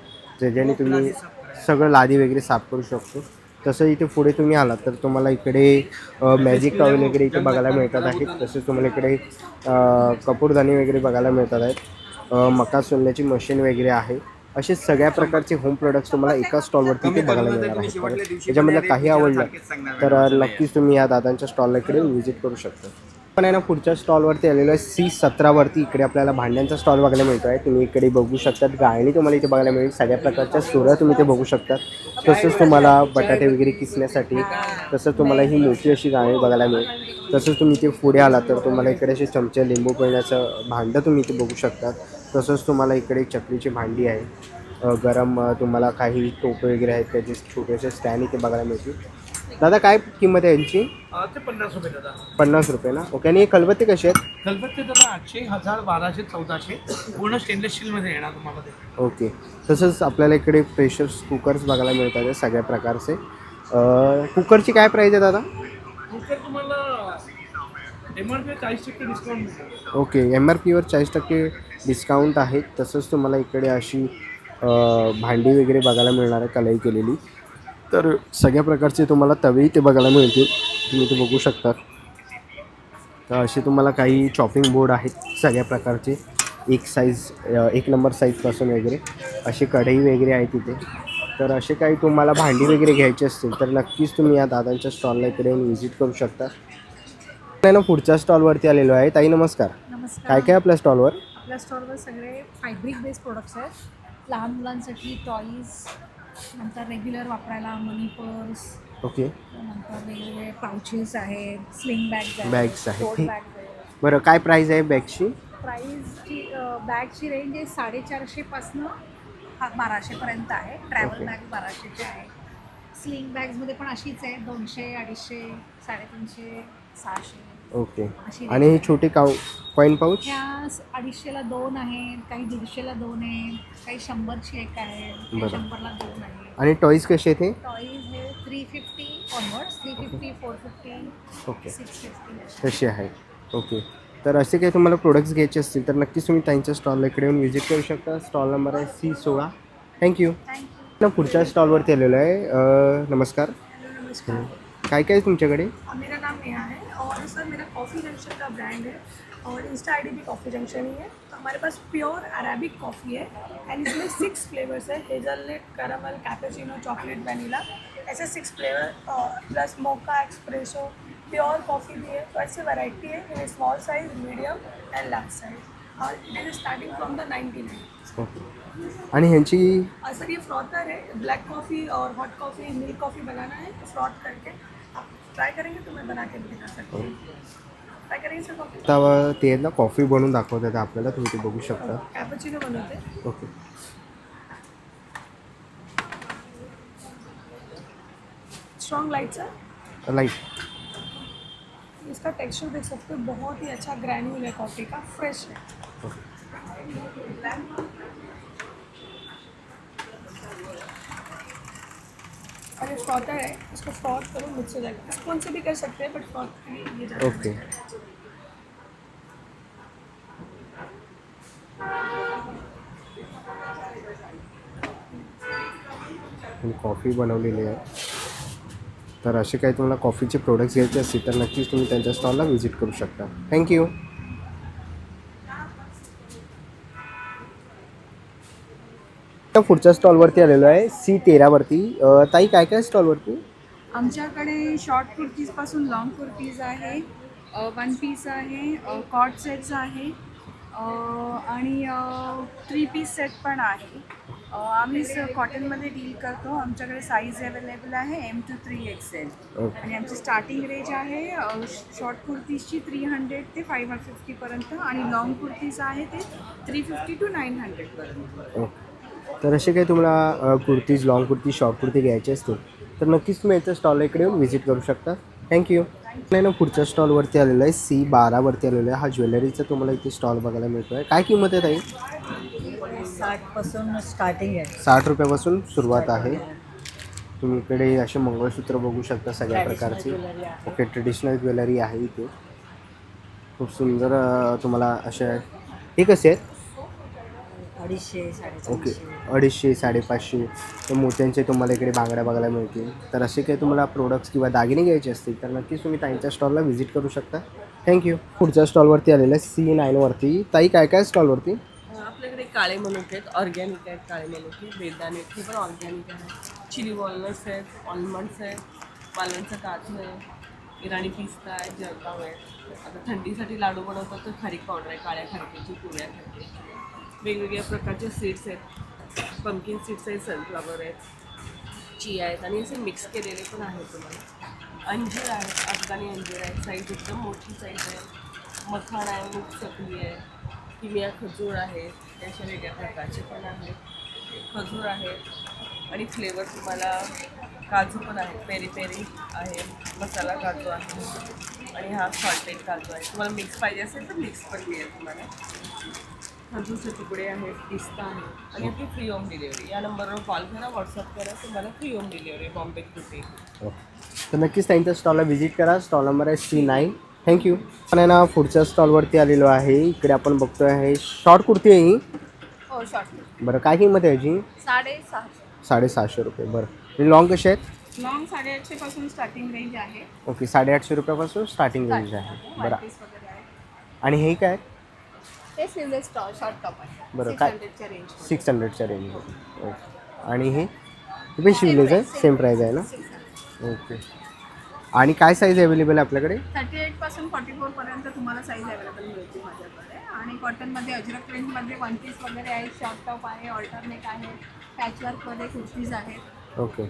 ज्याच्याने तुम्ही सगळं लादी वगैरे साफ करू शकतो. तसं इथे पुढे तुम्ही आलात तर तुम्हाला इकडे मॅजिक टॉवेल वगैरे इथे बघायला मिळतात आहेत. तसेच तुम्हाला इकडे कपूरदानी वगैरे बघायला मिळतात आहेत. मका सोलण्याची मशीन वगैरे आहे. असे सगळ्या प्रकारचे होम प्रोडक्ट्स तुम्हाला एका स्टॉलवरती इथे बघायला मिळणार आहेत. त्याच्यामधलं काही आवडलं तर नक्कीच तुम्ही या दादांच्या स्टॉलला इकडे व्हिजिट करू शकता. पण आहे ना पुढच्या स्टॉलवरती आलेलो आहे C17वरती. इकडे आपल्याला भांड्यांचा स्टॉल बघायला मिळतो आहे. तुम्ही इकडे बघू शकतात. गाळणी तुम्हाला इथे बघायला मिळेल. सगळ्या प्रकारच्या सुऱ्या तुम्ही इथे बघू शकतात. तसंच तुम्हाला बटाटे वगैरे किसण्यासाठी तसंच तुम्हाला ही मोठी अशी गाळणी बघायला मिळेल. तसंच तुम्ही इथे पुढे आलात तर तुम्हाला इकडे असे चमचे, लिंबू पिळण्याचं भांडं तुम्ही इथे बघू शकतात. तसंच तुम्हाला इकडे चकलीची भांडी आहे. गरम तुम्हाला काही टोपे वगैरे आहेत त्याचे छोटेसे स्टँड इथे बघायला मिळतील. दादा काय किंमत आहे यांची? ते 50 रुपये दादा. 50 रुपये ना. ओके, आणि हे खलबत्ते कसे आहेत? खलबत्ते दादा 800, 1000, 1200, 1400 पूर्ण स्टेनलेस स्टीलमध्ये येणार तुम्हाला ते. ओके, तसंच आपल्याला इकडे प्रेशर कुकर्स बघायला मिळतात आहे सगळ्या प्रकारचे. कुकरची काय प्राईज आहे दादा? कुकर तुम्हाला MRP 40% डिस्काउंट मिळतो. ओके, MRPवर 40% डिस्काउंट आहे. तसंच तुम्हाला इकडे अशी भांडी वगैरे बघायला मिळणार आहे कलाई केलेली. तर सगळ्या प्रकारचे तुम्हाला तवे इथे बघायला मिळतील. तुम्ही इथे बघू शकता. तर असे तुम्हाला काही चॉपिंग बोर्ड आहेत सगळ्या प्रकारचे. एक नंबर साईजपासून वगैरे असे कढई वगैरे आहेत तिथे. तर असे काही तुम्हाला भांडी वगैरे घ्यायची असतील तर नक्कीच तुम्ही या दादांच्या स्टॉलला इकडे व्हिजिट करू शकता. ना पुढच्या स्टॉलवरती आलेलो आहे. ताई नमस्कार. नमस्कार. काय काय आपल्या स्टॉलवर? आपल्या स्टॉलवर सगळे फॅब्रिक बेस्ड प्रोडक्ट्स आहेत. लहान मुलांसाठी टॉईज, नंतर रेग्युलर वापरायला मनी पर्स. ओके, नंतर वेगवेगळे पाउचेस आहेत, स्लिंग बॅग्स आहेत. टोट बॅग्स आहेत. बरं, काय प्राईज आहे बॅगची? प्राईजची बॅगची रेंज आहे 450 पासून 1200 पर्यंत आहे. ट्रॅव्हल बॅग 1200ची आहे. स्लिंग बॅग्समध्ये पण अशीच आहे 200, 250, 350, 600. ओके. अशी आणि ही छोटी कॉईन पाऊच ह्या 250ला 2 आहेत, काही 150ला 2 आहेत, काही 100ची एक आहे, काही बरं. 100ला 2 आहे. आणि टॉईज कसे आहेत हे? टॉईज हे 350 ऑनवर्ड्स, 350, 450, ओके. 650 तसे आहेत. ओके. तर असे काही तुम्हाला प्रोडक्ट्स घ्यायचे असतील तर नक्कीच तुम्ही त्यांच्या स्टॉलला इकडे येऊन व्हिजिट करू शकता. स्टॉल नंबर आहे C16. थँक्यू. ना पुढच्या स्टॉलवरती आलेलो आहे. नमस्कार. नमस्कार. काय काय आहे तुमच्याकडे? मेरा नाम नेहा है और सर मेरा कॉफ़ी जंक्शन का ब्रांड है और इंस्टा आईडी भी कॉफ़ी जंक्शन ही है. तो हमारे पास प्योर अरेबिक कॉफ़ी है एंड इसमें 6 फ्लेवर्स है, hazelnut, caramel, cappuccino, chocolate, vanilla, ऐसे 6 flavour plus mocha, espresso, pure coffee भी है. तो ऐसे वैरायटी है in small size, medium and large size और it is starting from the 99. Okay. आणि ह्यांची सर ये फ्रॉथर है, ब्लैक कॉफ़ी और हॉट कॉफ़ी, मिल्क कॉफ़ी बनाना है तो फ्रॉथ करके आप ट्राई करेंगे तो मैं बना के दिखा सकती हूँ. ट्राई करेंगे सर कॉफ़ी. आता ते ना कॉफी बनवून दाखवतात आपल्याला, तुम्ही ते बघू शकता. कॅपुचिनो बनवते. Okay. Strong light sir. Light. इसका टेक्सचर देख सकते हो, बहुत ही अच्छा ग्रैन्यूल है कॉफ़ी का, फ्रेश है. और ये फ्रॉथर है, इसको फ्रॉथ करो मिक्स हो जाएगा. स्पून से भी कर सकते हैं बट फ्रॉथ ये ज़्यादा ओके. कॉफी बनवलेली आहे. तर असे काही तुम्हाला कॉफीचे प्रोडक्ट्स घ्यायचे असतील तर नक्कीच तुम्ही त्यांच्या स्टॉलला व्हिजिट करू शकता. थँक्यू. तर पुढच्या स्टॉलवरती आलेलो आहे C13वरती. ताई काय काय स्टॉलवरती? आमच्याकडे शॉर्ट कुर्तीजपासून लॉंग कुर्तीज आहे, वन पीस आहे, कॉट सेट्स आहे आणि 3 पीस सेट पण आहे. आम्ही कॉटनमध्ये डील करतो. आमच्याकडे साईज अवेलेबल आहे M to 3XL ओके. आणि आमची स्टार्टिंग रेंज आहे शॉर्ट कुर्तीजची 300 ते 550पर्यंत आणि लॉंग कुर्तीज आहे ते 350 to 900पर्यंत. ओके. तर असे काही तुम्हाला कुर्तीज, लॉंग कुर्ती, शॉर्ट कुर्ती घ्यायचे असतील तर नक्कीच तुम्ही याच्या स्टॉलला इकडे येऊन व्हिजिट करू शकता. थँक्यू. नाही ना पुढच्या स्टॉलवरती आलेलं आहे C12वरती आलेलं आहे. हा ज्वेलरीचा तुम्हाला इथे स्टॉल बघायला मिळतो आहे. काय किंमत आहे ताई? 60पासून स्टार्टिंग आहे. 60 रुपयापासून सुरुवात आहे. तुम्ही इकडे असे मंगळसूत्र बघू शकता सगळ्या प्रकारचे. ओके. ट्रेडिशनल ज्वेलरी आहे इथे. खूप सुंदर तुम्हाला अशा. हे कसे आहेत? 250, 450. ओके. 250, 550 तर मोत्यांचे तुम्हाला इकडे बांगड्या बघायला मिळतील. तर असे काही तुम्हाला प्रोडक्ट्स किंवा दागिने घ्यायचे असतील तर नक्कीच तुम्ही ताईंच्या स्टॉलला व्हिजिट करू शकता. थँक्यू. पुढच्या स्टॉलवरती आलेलं आहे C9वरती. ताई काय काय स्टॉलवरती? आपल्याकडे काळे मनुके आहेत, ऑर्गॅनिक आहेत. काळे मनुके, बेदाणे हे पण ऑर्गॅनिक आहे. चिली वॉलनट्स आहेत, ऑलमंड्स आहेत, मालवणचं काजू आहे, इराणी पिस्ता आहे, जळगाव आहे. आता थंडीसाठी लाडू बनवतात तर खारीक पावडर आहे, काळ्या खारकीची, पुऱ्या खारकी. वेगवेगळ्या प्रकारचे सीड्स आहेत, पंकिन सीड्स आहेत, सनफ्लावर आहेत, चिया आहेत आणि असे मिक्स केलेले पण आहेत तुम्हाला. अंजीर आहेत, अफगाणी अंजीर आहेत, साईज एकदम मोठी साईज आहे. मखाण आहे, मूग चकली आहे, किमिया खजूर आहे, अशा वेगळ्या प्रकारचे पण आहेत. खजूर आहेत आणि फ्लेवर तुम्हाला काजू पण आहे, पेरी पेरी आहे, मसाला काजू आहे आणि हा सॉल्टेड काजू आहे. तुम्हाला मिक्स पाहिजे असेल तर मिक्स पण मिळेल तुम्हाला. खजूरचे तुकडे आहेत, पिस्ता आहे आणि आपली फ्री होम डिलिव्हरी. या नंबरवर कॉल करा, व्हॉट्सअप करा, तुम्हाला फ्री होम डिलिव्हरी बॉम्बे कुठे. तर नक्कीच त्यांच्या स्टॉलला व्हिजिट करा. स्टॉल नंबर आहे C9. थँक्यू. आपण आहे ना पुढच्या स्टॉलवरती आलेलो आहे. इकडे आपण बघतो आहे शॉर्ट कुर्ती आहे ही. हो शॉर्ट. बरं काय किंमत आहे याची? 650. 650 रुपये. बरं. आणि लॉंग कसे आहेत? लॉंग 850 पासून स्टार्टिंग रेंज आहे. ओके. 850 रुपयापासून स्टार्टिंग रेंज आहे. बरं. वगैरे आहे. आणि हे काय? ते स्लीवलेस शॉर्ट टॉप आहे. बरं. काय? 600च्या रेंज. 600च्या रेंजमध्ये. ओके. आणि हे पण शिवलेच आहे, सेम प्राईज आहे ना? ओके. आणि काय साईज अवेलेबल आहे आपल्याकडे? 38 पासून 44 पर्यंत तुम्हाला साईज अवेलेबल मिळते माझ्याकडे. आणि कॉटनमध्ये अजरक रेंजमध्ये वन पीस वगैरे आहे, शॉर्ट टॉप आहे, ऑल्टरनेट आहे, पॅचवर्कमध्ये कुर्तीज आहेत. ओके.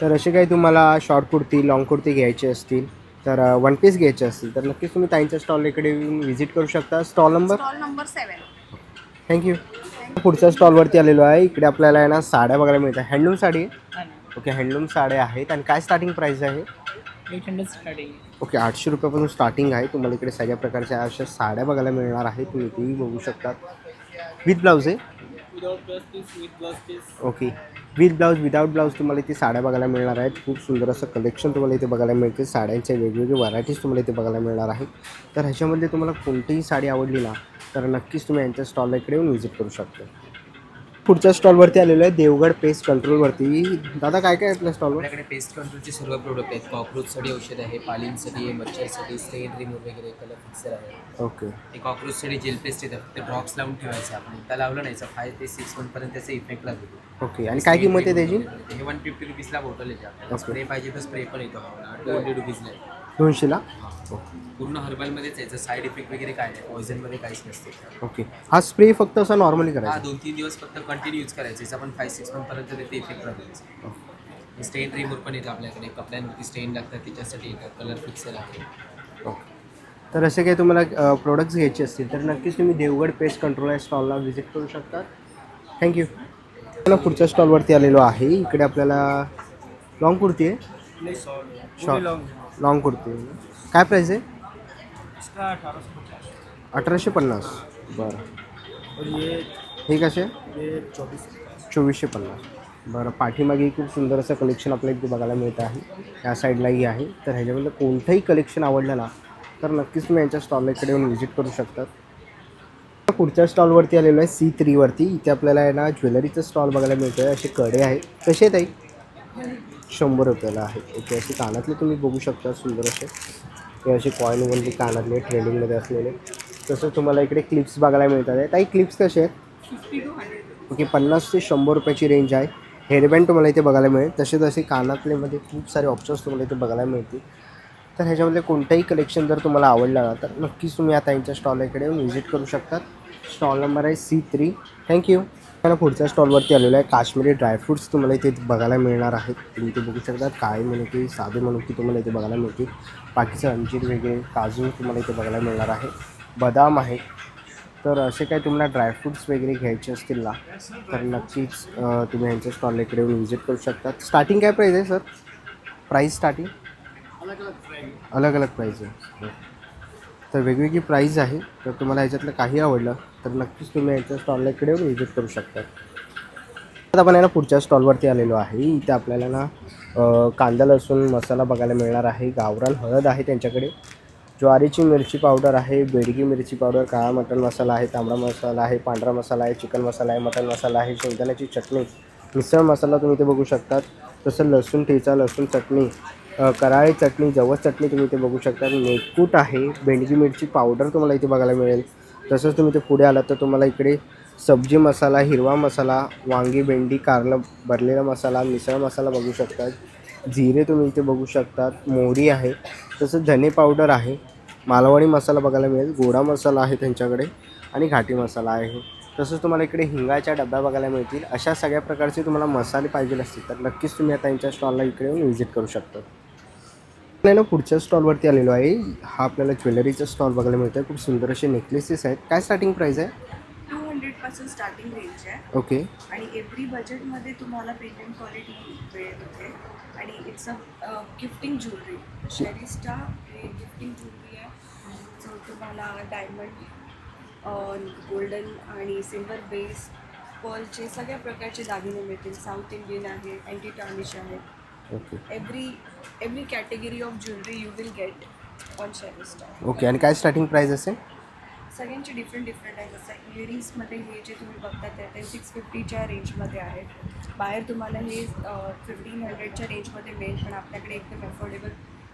तर असे काही तुम्हाला शॉर्ट कुर्ती, लॉंग कुर्ती घ्यायची असतील तर वन पीस घ्यायचे असतील तर नक्कीच तुम्ही ताईंच्या स्टॉल इकडे येऊन व्हिजिट करू शकता. Stall number 7. थँक्यू. पुढच्या स्टॉलवरती आलेलो आहे. इकडे आपल्याला आहे ना साड्या बघायला मिळतात. हँडलूम साडी आहे. ओके. हँडलूम साड्या आहेत. आणि काय स्टार्टिंग प्राईस आहे? 800 स्टार्टिंग ओके, 800 रुपयापासून स्टार्टिंग आहे. तुम्हाला इकडे सगळ्या प्रकारच्या अशा साड्या बघायला मिळणार आहेत. तुम्ही तेही बघू शकता. विथ ब्लाऊज आहे. Without blouse piece with blouse piece. Okay, with blouse without blouse तुम्हाला इथे साड्या बघायला मिळणार आहेत. खूप सुंदर असं कलेक्शन तुम्हाला इथे बघायला मिळते. साड्यांचे वेगवेगळे व्हरायटीज तुम्हाला इथे बघायला मिळणार आहेत. तर ह्याच्यामध्ये तुम्हाला कोणतीही साडी आवडली ना तर नक्कीच तुम्ही यांच्या स्टॉलला इकडे येऊन व्हिजिट करू शकता. पुढच्या स्टॉलवरती आलेलो आहे देवगड पेस्ट कंट्रोलवरती. दादा काय काय आहे आपल्या स्टॉलवर? आपल्याकडे पेस्ट कंट्रोलचे सर्व प्रोडक्ट आहेत. कॉक्रोचसाठी औषध आहे, पालींसाठी आहे, मच्छरसाठी स्टेन रिमूव्ह वगैरे, कलर फिक्सर आहे. ओके, ते कॉक्रोचसाठी जेल पेस्ट येतात. ते ड्रॉप्स लावून ठेवायचं आपण. एकदा लावलं नाही 5 ते 6 मंथपर्यंत त्याचा इफेक्ट लागतो. ओके, आणि काय किंमत आहे त्याची? हे 150 रुपीजला बॉटल येते. आपल्याला स्प्रे पाहिजे तर स्प्रे पण येतो आपल्याला 200 रुपीजला. 200ला? पूर्ण हर्बलमध्येच यायचं. साईड इफेक्ट वगैरे काय नाही, पॉयझनमध्ये काहीच नसते. ओके, हा स्प्रे फक्त असा नॉर्मली हा करायचा? 2-3 दिवस फक्त कंटिन्यू यूज करायचं. याचा पण 5-6 मंथपर्यंत ते इफेक्ट राहतो. स्टेन रिमूव्ह पण येतं आपल्याकडे. कपड्यांवरती स्टेन लागतात त्याच्यासाठी येतात. कलर फिक्सर आहे. ओके, तर असे काही तुम्हाला प्रोडक्ट्स घ्यायचे असतील तर नक्कीच तुम्ही देवगड पेस्ट कंट्रोल या स्टॉलला व्हिजिट करू शकता. थँक्यू. पुढच्या स्टॉलवरती आलेलो आहे. इकडे आपल्याला लॉंग कुर्ती आहे. Short long kurti. काय प्राईस आहे? इसका 1850. 1850. बरं. और ये हे कसे? ये 2450. बरं, पाठीमागे खूप सुंदर असं कलेक्शन आपल्याला इथे बघायला मिळतं आहे. या साईडलाही आहे. तर ह्याच्यामध्ये कोणतंही कलेक्शन आवडलं ना तर नक्कीच तुम्ही यांच्या स्टॉलला इकडे येऊन व्हिजिट करू शकतात. पुढच्या स्टॉलवरती आलेलो आहे C3वरती. इथे आपल्याला आहे ना ज्वेलरीचं स्टॉल बघायला मिळतं आहे. असे कडे आहेत. कसे आहेत ताई? 100 रुपयाला आहे. ओके, असे कानातले तुम्ही बघू शकता सुंदर असे. हे असे कॉईनवरती कानातले ट्रेडिंगमध्ये असलेले. तसं तुम्हाला इकडे क्लिप्स बघायला मिळतात आहे. ताई क्लिप्स कसे आहेत? 50 to 100. ओके, 50 ते 100 रुपयाची रेंज आहे. हेअरबँड तुम्हाला इथे बघायला मिळेल. तसेच असे कानातलेमध्ये खूप सारे ऑप्शन्स तुम्हाला इथे बघायला मिळतील. तर ह्याच्यामध्ये कोणतंही कलेक्शन जर तुम्हाला आवडलं ना तर नक्कीच तुम्ही आता यांच्या स्टॉल इकडे येऊन व्हिजिट करू शकतात. स्टॉल नंबर आहे C3. थँक्यू. मला पुढच्या स्टॉलवरती आलेलो आहे. काश्मीरी ड्रायफ्रूट्स तुम्हाला इथे बघायला मिळणार आहेत. तुम्ही इथे बघू शकतात. काळे मनुके, साधे मनुके तुम्हाला इथे बघायला मिळतील. बाकीचं अंजीर वगैरे, काजू तुम्हाला इथे बघायला मिळणार आहे. बदाम आहे. तर असे काही तुम्हाला ड्रायफ्रूट्स वगैरे घ्यायचे असतील ना तर नक्कीच तुम्ही यांच्या स्टॉलला इकडे येऊन व्हिजिट करू शकतात. स्टार्टिंग काय प्राईस आहे सर? प्राईस स्टार्टिंग अलग अलग प्राईज आहे. तर वेगवेगळी प्राईज आहे. तर तुम्हाला ह्याच्यातलं काही आवडलं तर नक्कीच तुम्ही यांच्या स्टॉलला इकडे येऊन व्हिजिट करू शकता. आता आपण आहे ना पुढच्या स्टॉलवरती आलेलो आहे. इथे आपल्याला ना कांदा लसूण मसाला बघायला मिळणार आहे. गावरान हळद आहे त्यांच्याकडे. ज्वारीची मिरची पावडर आहे. बेडगी मिरची पावडर, काळा मटण मसाला आहे, तांबडा मसाला आहे, पांढरा मसाला आहे, चिकन मसाला आहे, मटण मसाला आहे, शेंगदाण्याची चटणी, मिसळ मसाला तुम्ही इथे बघू शकतात. तसं लसूण ठेचा, लसूण चटणी, कराळी चटणी, जवस चटणी तुम्ही इथे बघू शकता. मेटकूट आहे. बेडगी मिरची पावडर तुम्हाला इथे बघायला मिळेल. तसंच तुम्ही इथे पुढे आलात तर तुम्हाला इकडे सब्जी मसाला, हिरवा मसाला, वांगी, भेंडी, कारलं भरलेला मसाला, मिसळ मसाला बघू शकतात. जिरे तुम्ही इथे बघू शकतात. मोहरी आहे. तसंच धने पावडर आहे. मालवणी मसाला बघायला मिळेल. गोडा मसाला आहे त्यांच्याकडे आणि घाटी मसाला आहे. तसंच तुम्हाला इकडे हिंगाच्या डब्या बघायला मिळतील. अशा सगळ्या प्रकारचे तुम्हाला मसाले पाहिजे असतील तर नक्कीच तुम्ही आता यांच्या स्टॉलला इकडे येऊन व्हिजिट करू शकता. आपल्याला पुढच्या स्टॉलवरती आलेलो आहे. हा आपल्याला ज्वेलरीचा स्टॉल बघायला मिळतो आहे. खूप सुंदर असे नेकलेसेस आहेत. काय स्टार्टिंग प्राईस आहे? 200 पासून स्टार्टिंग रेंज आहे. ओके, आणि एव्हरी बजेटमध्ये तुम्हाला प्रीमियम क्वालिटी मिळेल होते. आणि it's a gifting jewellery. Sherista हे गिफ्टिंग ज्वेलरी आहे. सो तुम्हाला डायमंड, गोल्डन आणि सिल्वर बेस, पर्लचे सगळ्या प्रकारचे दागिने मिळतील. साऊथ इंडियन आहे, अँटी टार्निश आहे. Okay, every category of jewellery you will get on Sherista. Okay. आणि काय स्टार्टिंग प्राईस असेल? सगळ्यांचे डिफरंट आहे. जसं इयरिंग्समध्ये हे जे तुम्ही बघतात ते 650च्या रेंजमध्ये आहेत. बाहेर तुम्हाला हे 1500च्या रेंजमध्ये मिळेल. पण आपल्याकडे एकदम अफोर्डेबल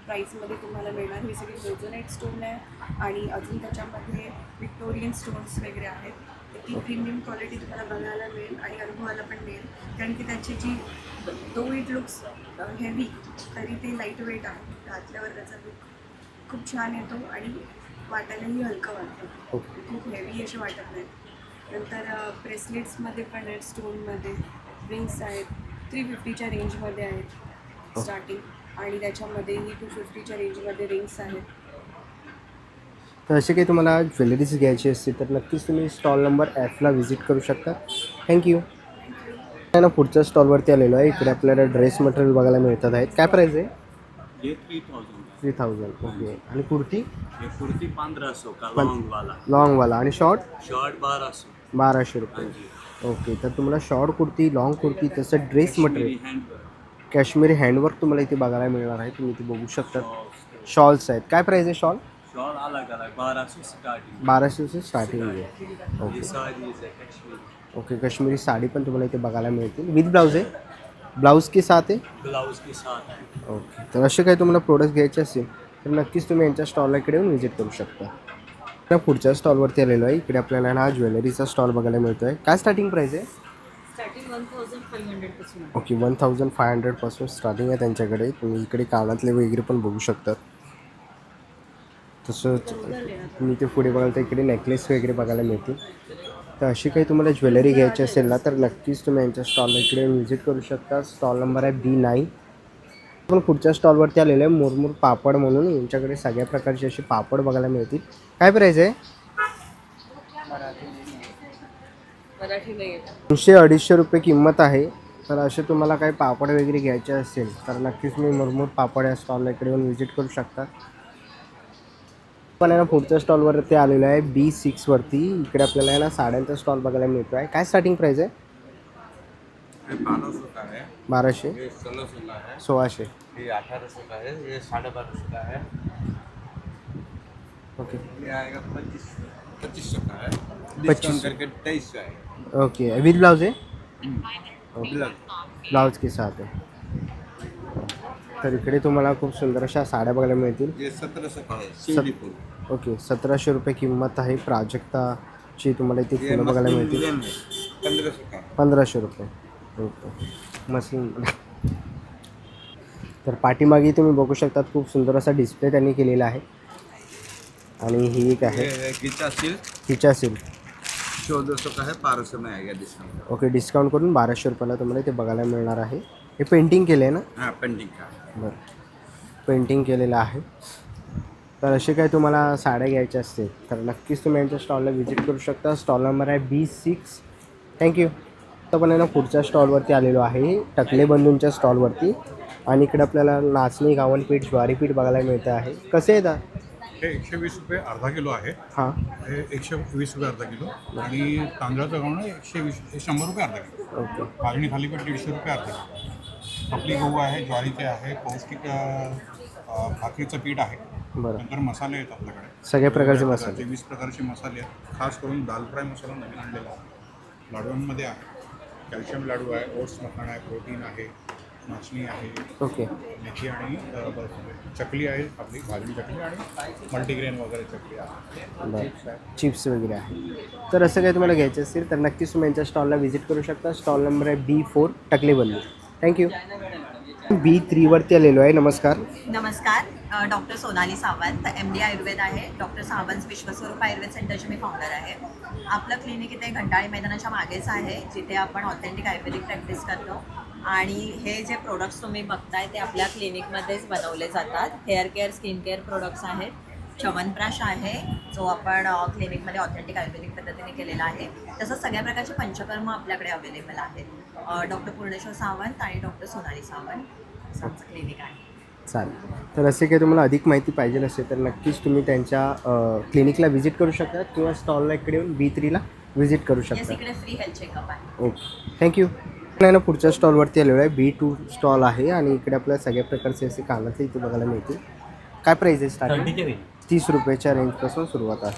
प्राईसमध्ये तुम्हाला मिळणार. ही सगळी मोझोनाइट स्टोन आहे आणि अजून त्याच्यामध्ये विक्टोरियन स्टोन्स वगैरे आहेत. ती प्रीमियम क्वालिटी तुम्हाला बघायला मिळेल आणि अनुभवायला पण मिळेल. कारण की त्याची जी दो इट लुक्स हेवी तरी ते लाईट वेट आहे. घातल्यावर त्याचा लुक खूप छान येतो आणि वाटायलाही हलकं वाटतं. खूप हेवी असे वाटत नाही. नंतर ब्रेसलेट्समध्ये पण आहेत. स्टोनमध्ये रिंग्स आहेत. 350च्या रेंजमध्ये आहेत स्टार्टिंग. आणि त्याच्यामध्येही 250च्या रेंजमध्ये रिंग्स आहेत. तर असे काही तुम्हाला ज्वेलरीज घ्यायची असतील तर नक्कीच तुम्ही स्टॉल नंबर Fला व्हिजिट करू शकता. थँक्यू. ना पुढच्या स्टॉलवरती आलेलो आहे. इकडे आपल्याला ड्रेस मटेरियल बघायला मिळतात आहेत. काय प्राईस आहे? ये 3000 3000 ओके. आणि कुर्ती ये कुर्ती 1500 का पण- लॉन्ग वाला लॉंगवाला आणि शॉर्ट शर्ट 1200 1200 रुपये. ओके. तर तुम्हाला शॉर्ट कुर्ती, लॉंग कुर्ती, तसं ड्रेस मटेरियल काश्मीरी हँडवर्क तुम्हाला इथे बघायला मिळणार आहे. तुम्ही इथे बघू शकता. शॉल्स आहेत. काय प्राईस आहे शॉल? शॉल अलग अलग 1200 स्टार्टिंग 1200 से स्टार्टिंग आहे. ये ओके. साड़ी है कश्मीरी ओके. काश्मीरी साडी पण तुम्हाला इथे बघायला मिळतील. विथ ब्लाऊज आहे. ब्लाऊज के साथ आहे. ब्लाउज के साथ है. ओके. तर असे काही तुम्हाला प्रोडक्ट घ्यायचे असेल तर नक्कीच तुम्ही यांच्या स्टॉलला इकडे येऊन व्हिजिट करू शकता. त्या पुढच्या स्टॉलवरती आलेलो आहे. इकडे आपल्याला हा ज्वेलरीचा स्टॉल बघायला मिळतो आहे. काय स्टार्टिंग प्राईस आहे? स्टार्टिंग 1500 पासून आहे. ओके. 1500 पासून स्टार्टिंग आहे त्यांच्याकडे. तुम्ही इकडे कानातले वगैरे पण बघू शकतात. तसंच तुम्ही ते पुढे बघाल तर इकडे नेकलेस वगैरे बघायला मिळतील. तर अशी काही तुम्हाला ज्वेलरी घ्यायची असेल ना तर नक्कीच तुम्ही यांच्या स्टॉलला इकडे येऊन व्हिजिट करू शकता. स्टॉल नंबर आहे B9. आपण पुढच्या स्टॉलवरती आलेलं आहे मुरमुर पापड म्हणून. यांच्याकडे सगळ्या प्रकारचे असे पापड बघायला मिळतील. काय प्राईस आहे? मराठी नाही 200-250 रुपये किंमत आहे. तर असे तुम्हाला काही पापड वगैरे घ्यायचे असेल तर नक्कीच तुम्ही मुरमुर पापड या स्टॉलला इकडे येऊन व्हिजिट करू शकता. पण आहे ना पुढच्या स्टॉलवरती आलेलं आहे B6 वरती. इकडे आपल्याला आहे ना साड्यांचा स्टॉल बघायला मिळतो आहे. काय स्टार्टिंग प्राईस आहे? 1200 का है, 1200, ये 1600 का है, 1600. ये 1800 का है, ये 1250 का है, ओके. ये आएगा 2500 का है, 2500 डिस्काउंट करके 2300 है. ओके. विथ ब्लाउज आहे? ब्लाउज ब्लाउज के साथ आहे. तर इकडे तुम्हाला खूप सुंदर अशा साड्या बघायला मिळतील. ये 1700 का है, शिवली फूल. ओके. 1700 रुपये किंमत आहे. प्राजक्ताची तुम्हाला इथे ये फुलं बघायला मसलिन मिळतील. लिनन है, 1500 का है. 1500 रुपये. ओके. मशीन. तर पाठीमागे तुम्ही बघू शकतात खूप सुंदर असा डिस्प्ले त्यांनी केलेला आहे. आणि ही एक आहे ये गीता सिल्क, हिचा सिल्क. 1400 का है, 1200 में आएगा डिस्काउंट. ओके. डिस्काउंट करून 1200 रुपयाला तुम्हाला इथे बघायला मिळणार आहे. हे पेंटिंग केलं आहे ना? हाँ पेंटिंग का. बरं. पेंटिंग केलेलं आहे. तर असे काही तुम्हाला साड्या घ्यायच्या असतील तर नक्कीच तुम्ही यांच्या स्टॉलला व्हिजिट करू शकता. स्टॉल नंबर आहे B6. थँक्यू. आता पण आहे ना पुढच्या स्टॉलवरती आलेलो आहे टकले बंधूंच्या स्टॉलवरती. आणि इकडे आपल्याला नाचणी, गावणपीठ, ज्वारीपीठ बघायला मिळतं आहे. कसे येतात? हे 120 रुपये अर्धा किलो आहे. हां. हे 120 रुपये अर्धा किलो आणि तांदळाचं गव्हाण 120 100 रुपये अर्धा किलो. ओके. भाजणी थालीपीठ 150 रुपये अर्धा किलो. आपली गहू आहे, ज्वारीचे आहे, पौष्टिक भाकरीचं पीठ आहे. बरं. नंतर मसाले आहेत आपल्याकडे सगळ्या प्रकारचे मसाले. 20 प्रकारचे मसाले आहेत. खास करून दाल फ्राय मसाला नवीन आणलेला आहे. लाडूंमध्ये आहे कॅल्शियम लाडू आहे, ओट्स मखाना आहे, प्रोटीन आहे, नाचणी आहे, ओके. मेथी आणि चकली आहे आपली भाजणी चकली आणि मल्टीग्रेन वगैरे चकली आहे. बरं. चिप्स वगैरे आहे. तर असं काही तुम्हाला घ्यायचं असेल तर नक्कीच तुम्ही यांच्या स्टॉलला व्हिजिट करू शकता. स्टॉल नंबर आहे B4 टकले बंधू. थँक्यू. B3 वरती आलेलो आहे. नमस्कार. नमस्कार. डॉक्टर सोनाली सावंत, MD आयुर्वेद आहे. डॉक्टर सावंत विश्वस्वरूप आयुर्वेद सेंटरचे मी फाउंडर आहे. आपलं क्लिनिक इथे घंटाळी मैदानाच्या मागेच आहे जिथे आपण ऑथेंटिक आयुर्वेदिक प्रॅक्टिस करतो. आणि हे जे प्रोडक्ट्स तुम्ही बघताय ते आपल्या क्लिनिकमध्येच बनवले जातात. Hair care, skin care products आहेत. च्यवनप्राश आहे जो आपण क्लिनिकमध्ये ऑथेंटिक आयुर्वेदिक पद्धतीने केलेला आहे. तसंच सगळ्या प्रकारचे पंचकर्म आपल्याकडे अवेलेबल आहेत. डॉक्टर पूर्णेश्वर सावंत आणि डॉक्टर सोनाली सावंत असं आमचं क्लिनिक आहे. चालेल. तर असे काही तुम्हाला अधिक माहिती पाहिजे असेल तर नक्कीच तुम्ही त्यांच्या क्लिनिकला व्हिजिट करू शकता किंवा स्टॉलला इकडे येऊन B3ला व्हिजिट करू येस, शकता. इकडे फ्री हेल्थ चेकअप आहे. ओके. थँक्यू. नाही ना पुढच्या स्टॉलवरती आलेलो आहे B2 स्टॉल आहे. आणि इकडे आपल्याला सगळ्या प्रकारचे असे कानातले इथे बघायला मिळतील. काय प्राईस आहे स्टार्टिंग? 30 रुपयाच्या रेंजपासून सुरुवात आहे.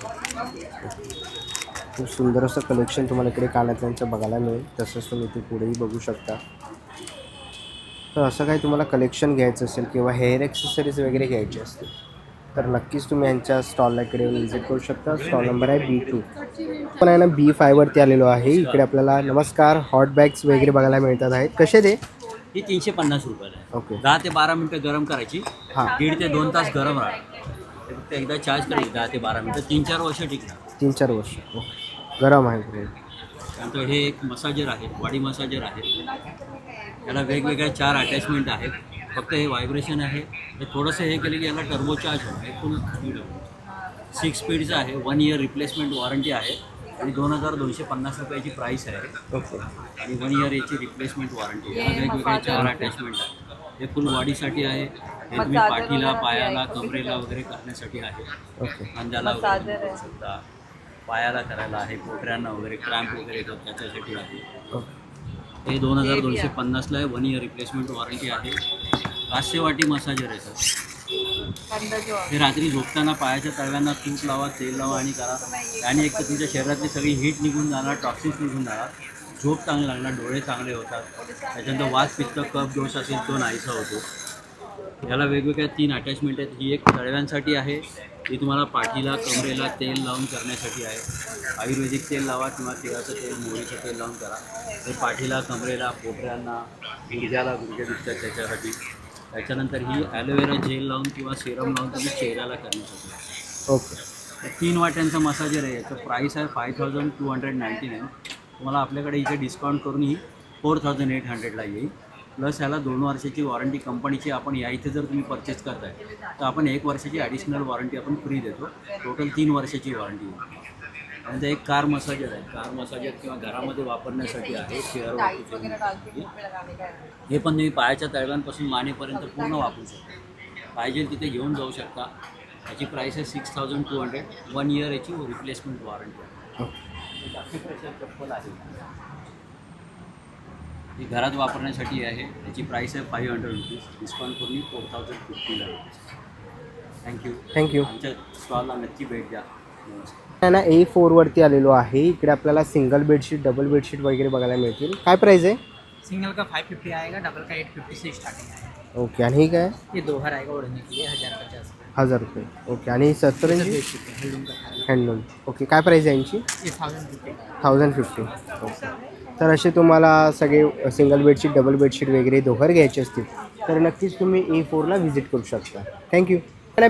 खूप सुंदर असं कलेक्शन तुम्हाला इकडे कानातल्यांचं बघायला मिळेल. तसंच तुम्ही इथे पुढेही बघू शकता. तर असं काही तुम्हाला कलेक्शन घ्यायचं असेल किंवा हेअर ॲक्सेसरीज वगैरे घ्यायचे असतील तर नक्कीच तुम्ही यांच्या स्टॉलला इकडे येऊन व्हिजिट करू शकता. स्टॉल नंबर आहे B2. पण आहे ना B5 वरती आलेलो आहे. इकडे आपल्याला नमस्कार हॉट बॅग्स वगैरे बघायला मिळतात आहेत. कसे ते? ही 350 रुपयाला आहे. ओके. 10 ते 12 मिनटं गरम करायची. हां. 1.5 ते 2 तास गरम राहते. फक्त एकदा चार्ज करायची 10 ते 12 मिनटं 3-4 वर्ष टिकणार. 3-4 वर्ष. ओके. गरम आहे पुढे. त्यानंतर हे एक मसाजर आहे, बॉडी मसाजर आहे. याला वेगवेगळ्या 4 अटॅचमेंट आहेत. फक्त हे व्हायब्रेशन आहे. हे थोडंसं हे केलं की याला टर्बो चार्ज होणार. हे फुल स्पीड होतं. 6 स्पीडचं आहे. 1 इयर रिप्लेसमेंट वॉरंटी आहे आणि 2250 रुपयाची प्राईस आहे. ओके. आणि 1 इयर याची रिप्लेसमेंट वॉरंटी आहे. याला वेगवेगळे 4 अटॅचमेंट आहे. हे फुल बॉडीसाठी आहे. हे तुम्ही पाठीला, पायाला, कमरेला वगैरे करण्यासाठी आहे. ओके. खांद्याला वगैरे करू शकता, पायाला करायला आहे, पोटऱ्यांना वगैरे क्रॅम्प वगैरे येतात त्याच्यासाठी आहे. हे 2250ला आहे. 1 इयर रिप्लेसमेंट वॉरंटी आहे. 500 वाटी मसाजर आहे सर. हे रात्री झोपताना पायाच्या तळव्यांना तूप लावा, तेल लावा आणि करा. आणि एक तर तुमच्या शरीरातली सगळी हीट निघून जाणार, टॉक्सिन्स निघून जाणार, झोप चांगली लागणार, डोळे चांगले होतात. त्याच्यानंतर वात, पित्त, कफ दोष असेल तो नाहीसा होतो. याला वेगवेगळ्या 3 अटॅचमेंट आहेत. ही एक तळव्यांसाठी आहे, ही तुम्हाला पाठीला, कमरेला तेल लावून करण्यासाठी आहे. आयुर्वेदिक तेल लावा किंवा तिळाचं तेल, मोहरीचं तेल लावून करा. हे पाठीला, कमरेला, पोटऱ्यांना, गुडघ्याला, गुडघे दुखतात त्याच्यासाठी. त्याच्यानंतर ही ॲलोवेरा जेल लावून किंवा सिरम लावून तुम्ही चेहऱ्याला करण्यासाठी. ओके. 3 वाट्यांचं मसाजर आहे. याचं प्राईस आहे 5299. तुम्हाला आपल्याकडे इथे डिस्काउंट करून ही 4800ला येईल. प्लस ह्याला 2 वर्षाची वॉरंटी कंपनीची. आपण या इथे जर तुम्ही परचेस करताय तर आपण 1 वर्षाची ॲडिशनल वॉरंटी आपण फ्री देतो. टोटल 3 वर्षाची वॉरंटी आहे. त्यानंतर एक कार मसाजर आहे. कार मसाजर किंवा घरामध्ये वापरण्यासाठी आहे. हे पण तुम्ही पायाच्या तळव्यांपासून मानेपर्यंत पूर्ण वापरू शकता. पाहिजे तिथे घेऊन जाऊ शकता. याची प्राईस आहे 6200. 1 इयर याची रिप्लेसमेंट वॉरंटी आहे. जास्ती प्रेशर चप्पल आहे, ही घरात वापरण्यासाठी आहे. याची प्राईस आहे 500 रुपीज. डिस्काउंट करून 4050ला. थँक्यू. आमच्या स्टॉलला नक्की भेट द्या. नमस्कार. ना A4वरती आलेलो आहे. इकडे आपल्याला सिंगल बेडशीट, डबल बेडशीट वगैरे बघायला मिळतील. काय प्राईस आहे? सिंगल का 550 आएगा, डबल का 850 से स्टार्टिंग है. ओके. आणि ही काय? ये दोहर आएगा ओढ़ने के लिए 1050. 1000 रुपये. ओके. आणि 70 इंची हैंडलूम का है. हँडलूम. ओके. काय प्राईस आहे यांची? ये 1050. 1050. ओके. तर असे तुम्हाला सगळे सिंगल बेडशीट, डबल बेडशीट वगैरे दोघर घ्यायचे असतील तर नक्कीच तुम्ही A4ला व्हिजिट करू शकता. थँक्यू.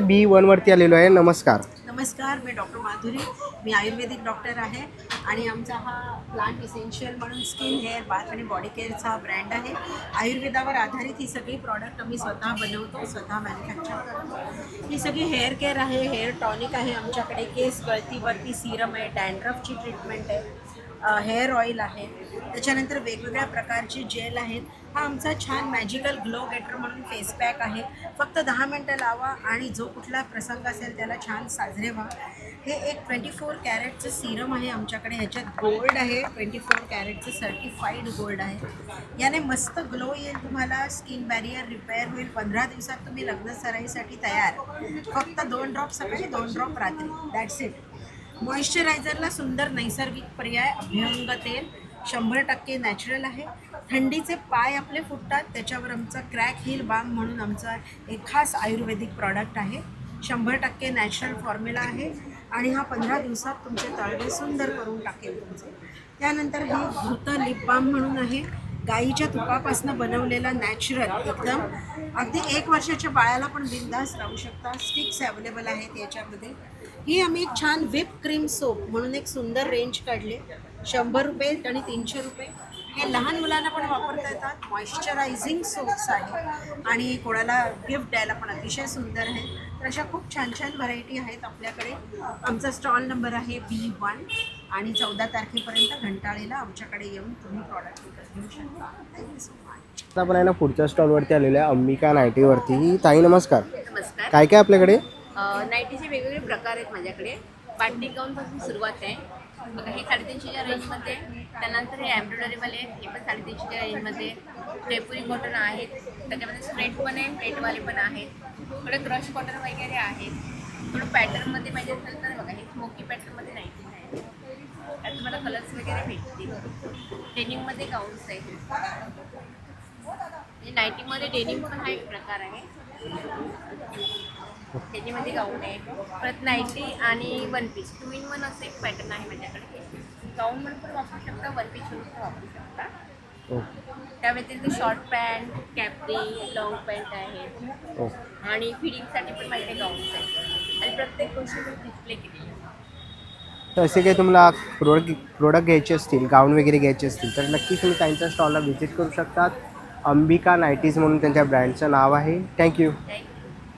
B1वरती आलेलो आहे. नमस्कार. नमस्कार, मी डॉक्टर माधुरी. मी आयुर्वेदिक डॉक्टर आहे आणि आमचा हा प्लांट इसेन्शियल म्हणून स्किन, हेअर, बाथ आणि बॉडी केअरचा ब्रँड आहे. आयुर्वेदावर आधारित ही सगळी प्रॉडक्ट आम्ही स्वतः बनवतो, स्वतः मॅन्युफॅक्चर करतो. ही सगळी हेअर केअर आहे, हेअर टॉनिक आहे आमच्याकडे, केस गळतीवरती सिरम आहे, डॅन्ड्रफची ट्रीटमेंट आहे, हेअर ऑइल आहे, त्याच्यानंतर वेगवेगळ्या प्रकारची जेल आहेत. हा आमचा छान मॅजिकल ग्लो गेटर म्हणून फेस पॅक आहे. फक्त 10 मिनटं लावा आणि जो कुठला प्रसंग असेल त्याला छान साजरे व्हा. हे एक 24 कॅरेटचं सिरम आहे आमच्याकडे. ह्याच्यात गोल्ड आहे, 24 कॅरेटचं सर्टिफाईड गोल्ड आहे. याने मस्त ग्लो येईल तुम्हाला, स्किन बॅरियर रिपेअर होईल. 15 दिवसात तुम्ही लग्न सराईसाठी तयार. फक्त 2 ड्रॉप सकाळी, 2 ड्रॉप रात्री, दॅट्स इट. मॉइश्चरायझरला सुंदर नैसर्गिक पर्याय अभ्यंग तेल 100% नॅचरल आहे. थंडीचे पाय आपले फुटतात त्याच्यावर आमचा क्रॅक हील बाम म्हणून आमचा एक खास आयुर्वेदिक प्रॉडक्ट आहे. 100% नॅचरल फॉर्म्युला आहे आणि हा 15 दिवसात तुमचे तळवे सुंदर करून टाकेल तुमचे. त्यानंतर हे धृत लिप बाम म्हणून आहे. गाईच्या तुपापासून बनवलेला नॅचरल एकदम. अगदी 1 वर्षाच्या बाळाला पण बिंदास राहू शकता. स्टिक्स अवेलेबल आहेत याच्यामध्ये. ही आम्ही एक छान व्हिप क्रीम सोप म्हणून एक सुंदर रेंज काढले. 100 रुपये आणि 300 रुपये. हे लहान मुलांना पण वापरता येतात. मॉइश्चरायझिंग सोप्स आहे आणि कोणाला गिफ्ट द्यायला पण अतिशय सुंदर आहे. तर अशा खूप छान छान व्हरायटी आहेत आपल्याकडे. आमचा स्टॉल नंबर आहे B1 आणि 14 तारखेपर्यंत घंटाळीला आमच्याकडे येऊन तुम्ही प्रॉडक्ट विकत घेऊ शकता. Thank you so much. आता आपण आहे ना पुढच्या स्टॉलवरती आलेलो आहे, अंबिका नायटीवरती. ताई नमस्कार. नमस्कार. काय काय आपल्याकडे? नाईटीचे वेगवेगळे प्रकार आहेत माझ्याकडे. बाटिक गाऊनपासून सुरुवात आहे. बघा हे 350च्या रेंजमध्ये. त्यानंतर हे एम्ब्रॉयडरीवाले आहेत, हे पण 350च्या रेंजमध्ये. जयपुरी कॉटन आहेत, त्याच्यामध्ये स्ट्रेट पण आहे, प्लेटवाले पण आहेत. थोडे क्रश कॉटन वगैरे आहेत. थोडं पॅटर्नमध्ये पाहिजे असेल तर बघा हे स्मोकी पॅटर्नमध्ये नाईटी आहे. त्यात तुम्हाला कलर्स वगैरे भेटतील. डेनिममध्ये गाऊन्स आहेत. नाईटीमध्ये डेनिम पण हा एक प्रकार आहे. त्याच्यामध्ये गाऊन आहे. परत नाईटी आणि 1 पीस 2 in 1 असं एक पॅटर्न आहे माझ्याकडे. गाऊन म्हणून पण वापरू शकता, 1 पीस म्हणून पण वापरू शकता. त्या व्यतिरिक्त शॉर्ट पॅन्ट, कॅपरी, लॉंग पॅन्ट आहेत आणि फिडिंगसाठी पण माझ्याकडे गाऊन्स आहेत आणि प्रत्येक गोष्टी डिस्प्ले केली आहे. तर असे काही तुम्हाला प्रोडक्ट घ्यायचे असतील, गाऊन वगैरे घ्यायचे असतील तर नक्कीच तुम्ही त्यांच्या स्टॉलला व्हिजिट करू शकतात. अंबिका नाईटीज म्हणून त्यांच्या ब्रँडचं नाव आहे. थँक्यू.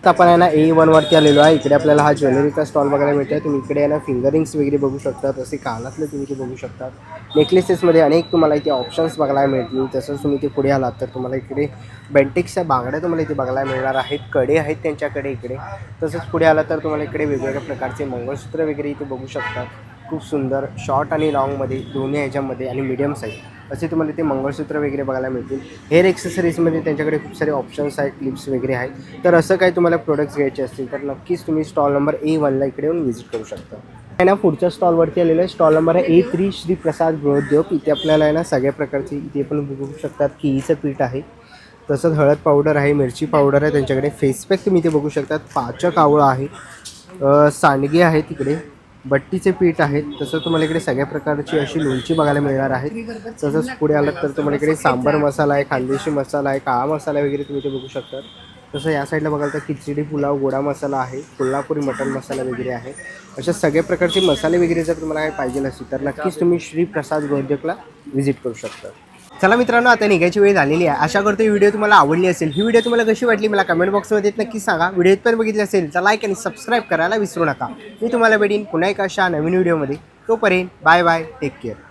आपण आहे ना A1वरती आलेलो आहे. इकडे आपल्याला हा ज्वेलरीचा स्टॉल बघायला मिळतो आहे. तुम्ही इकडे आहे ना फिंगरिंग्स वगैरे बघू शकतात, असे कानातले तुम्ही ते बघू शकतात. नेकलेसेसमध्ये अनेक तुम्हाला इथे ऑप्शन्स बघायला मिळतील. तसंच तुम्ही इथे पुढे आलात तर तुम्हाला इकडे बेंटेक्सच्या बांगड्या तुम्हाला इथे बघायला मिळणार आहेत. कडे आहेत त्यांच्याकडे इकडे. तसंच पुढे आला तर तुम्हाला इकडे वेगवेगळ्या प्रकारचे मंगळसूत्र वगैरे इथे बघू शकतात. खूप सुंदर शॉर्ट आणि लॉंगमध्ये दोन्ही ह्याच्यामध्ये आणि मीडियम साईज असे तुम्हाला ते मंगळसूत्र वगैरे बघायला मिळतील. हेअर एक्सेसरीजमध्ये त्यांच्याकडे खूप सारे ऑप्शन्स आहेत, क्लिप्स वगैरे आहेत. तर असं काही तुम्हाला प्रोडक्ट्स घ्यायचे असतील तर नक्कीच तुम्ही स्टॉल नंबर A1ला इकडे येऊन व्हिजिट करू शकता. आहे ना पुढच्या स्टॉलवरती आलेलं आहे. स्टॉल नंबर आहे A3 श्री प्रसाद गृहोद्योग. इथे आपल्याला आहे ना सगळ्या प्रकारची इथे पण बघू शकतात केळीचं पीठ आहे, तसंच हळद पावडर आहे, मिरची पावडर आहे त्यांच्याकडे. फेसपॅक तुम्ही इथे बघू शकतात, पाचक आवळा आहे, सांडगे आहे तिकडे, बट्टीचे पीठ आहेत. तसं तुम्हाला इकडे सगळ्या प्रकारची अशी लोणची बघायला मिळणार आहे. तसंच पुढे आलात तर तुम्हाला इकडे सांबर मसाला आहे, खानदेशी मसाला आहे, काळा मसाला वगैरे तुम्ही इथे बघू शकता. तसं या साईडला बघाल तर खिचडी पुलाव गोडा मसाला आहे, कोल्हापुरी मटण मसाला वगैरे आहे. अशा सगळ्या प्रकारचे मसाले वगैरे जर तुम्हाला काही पाहिजे असेल तर नक्कीच तुम्ही श्री प्रसाद गृहोद्योगला व्हिजिट करू शकता. चला मित्रांनो, आता निघायची वेळ झालेली आहे. आशा करतो ही व्हिडिओ तुम्हाला आवडली असेल. ही व्हिडिओ तुम्हाला कशी वाटली मला कमेंट बॉक्समध्ये नक्की सांगा. व्हिडिओ पण बघितली असेल तर लाईक आणि सबस्क्राईब करायला विसरू नका. मी तुम्हाला भेटीन पुन्हा एक अशा नवीन व्हिडिओमध्ये. तोपर्यंत बाय बाय, टेक केअर.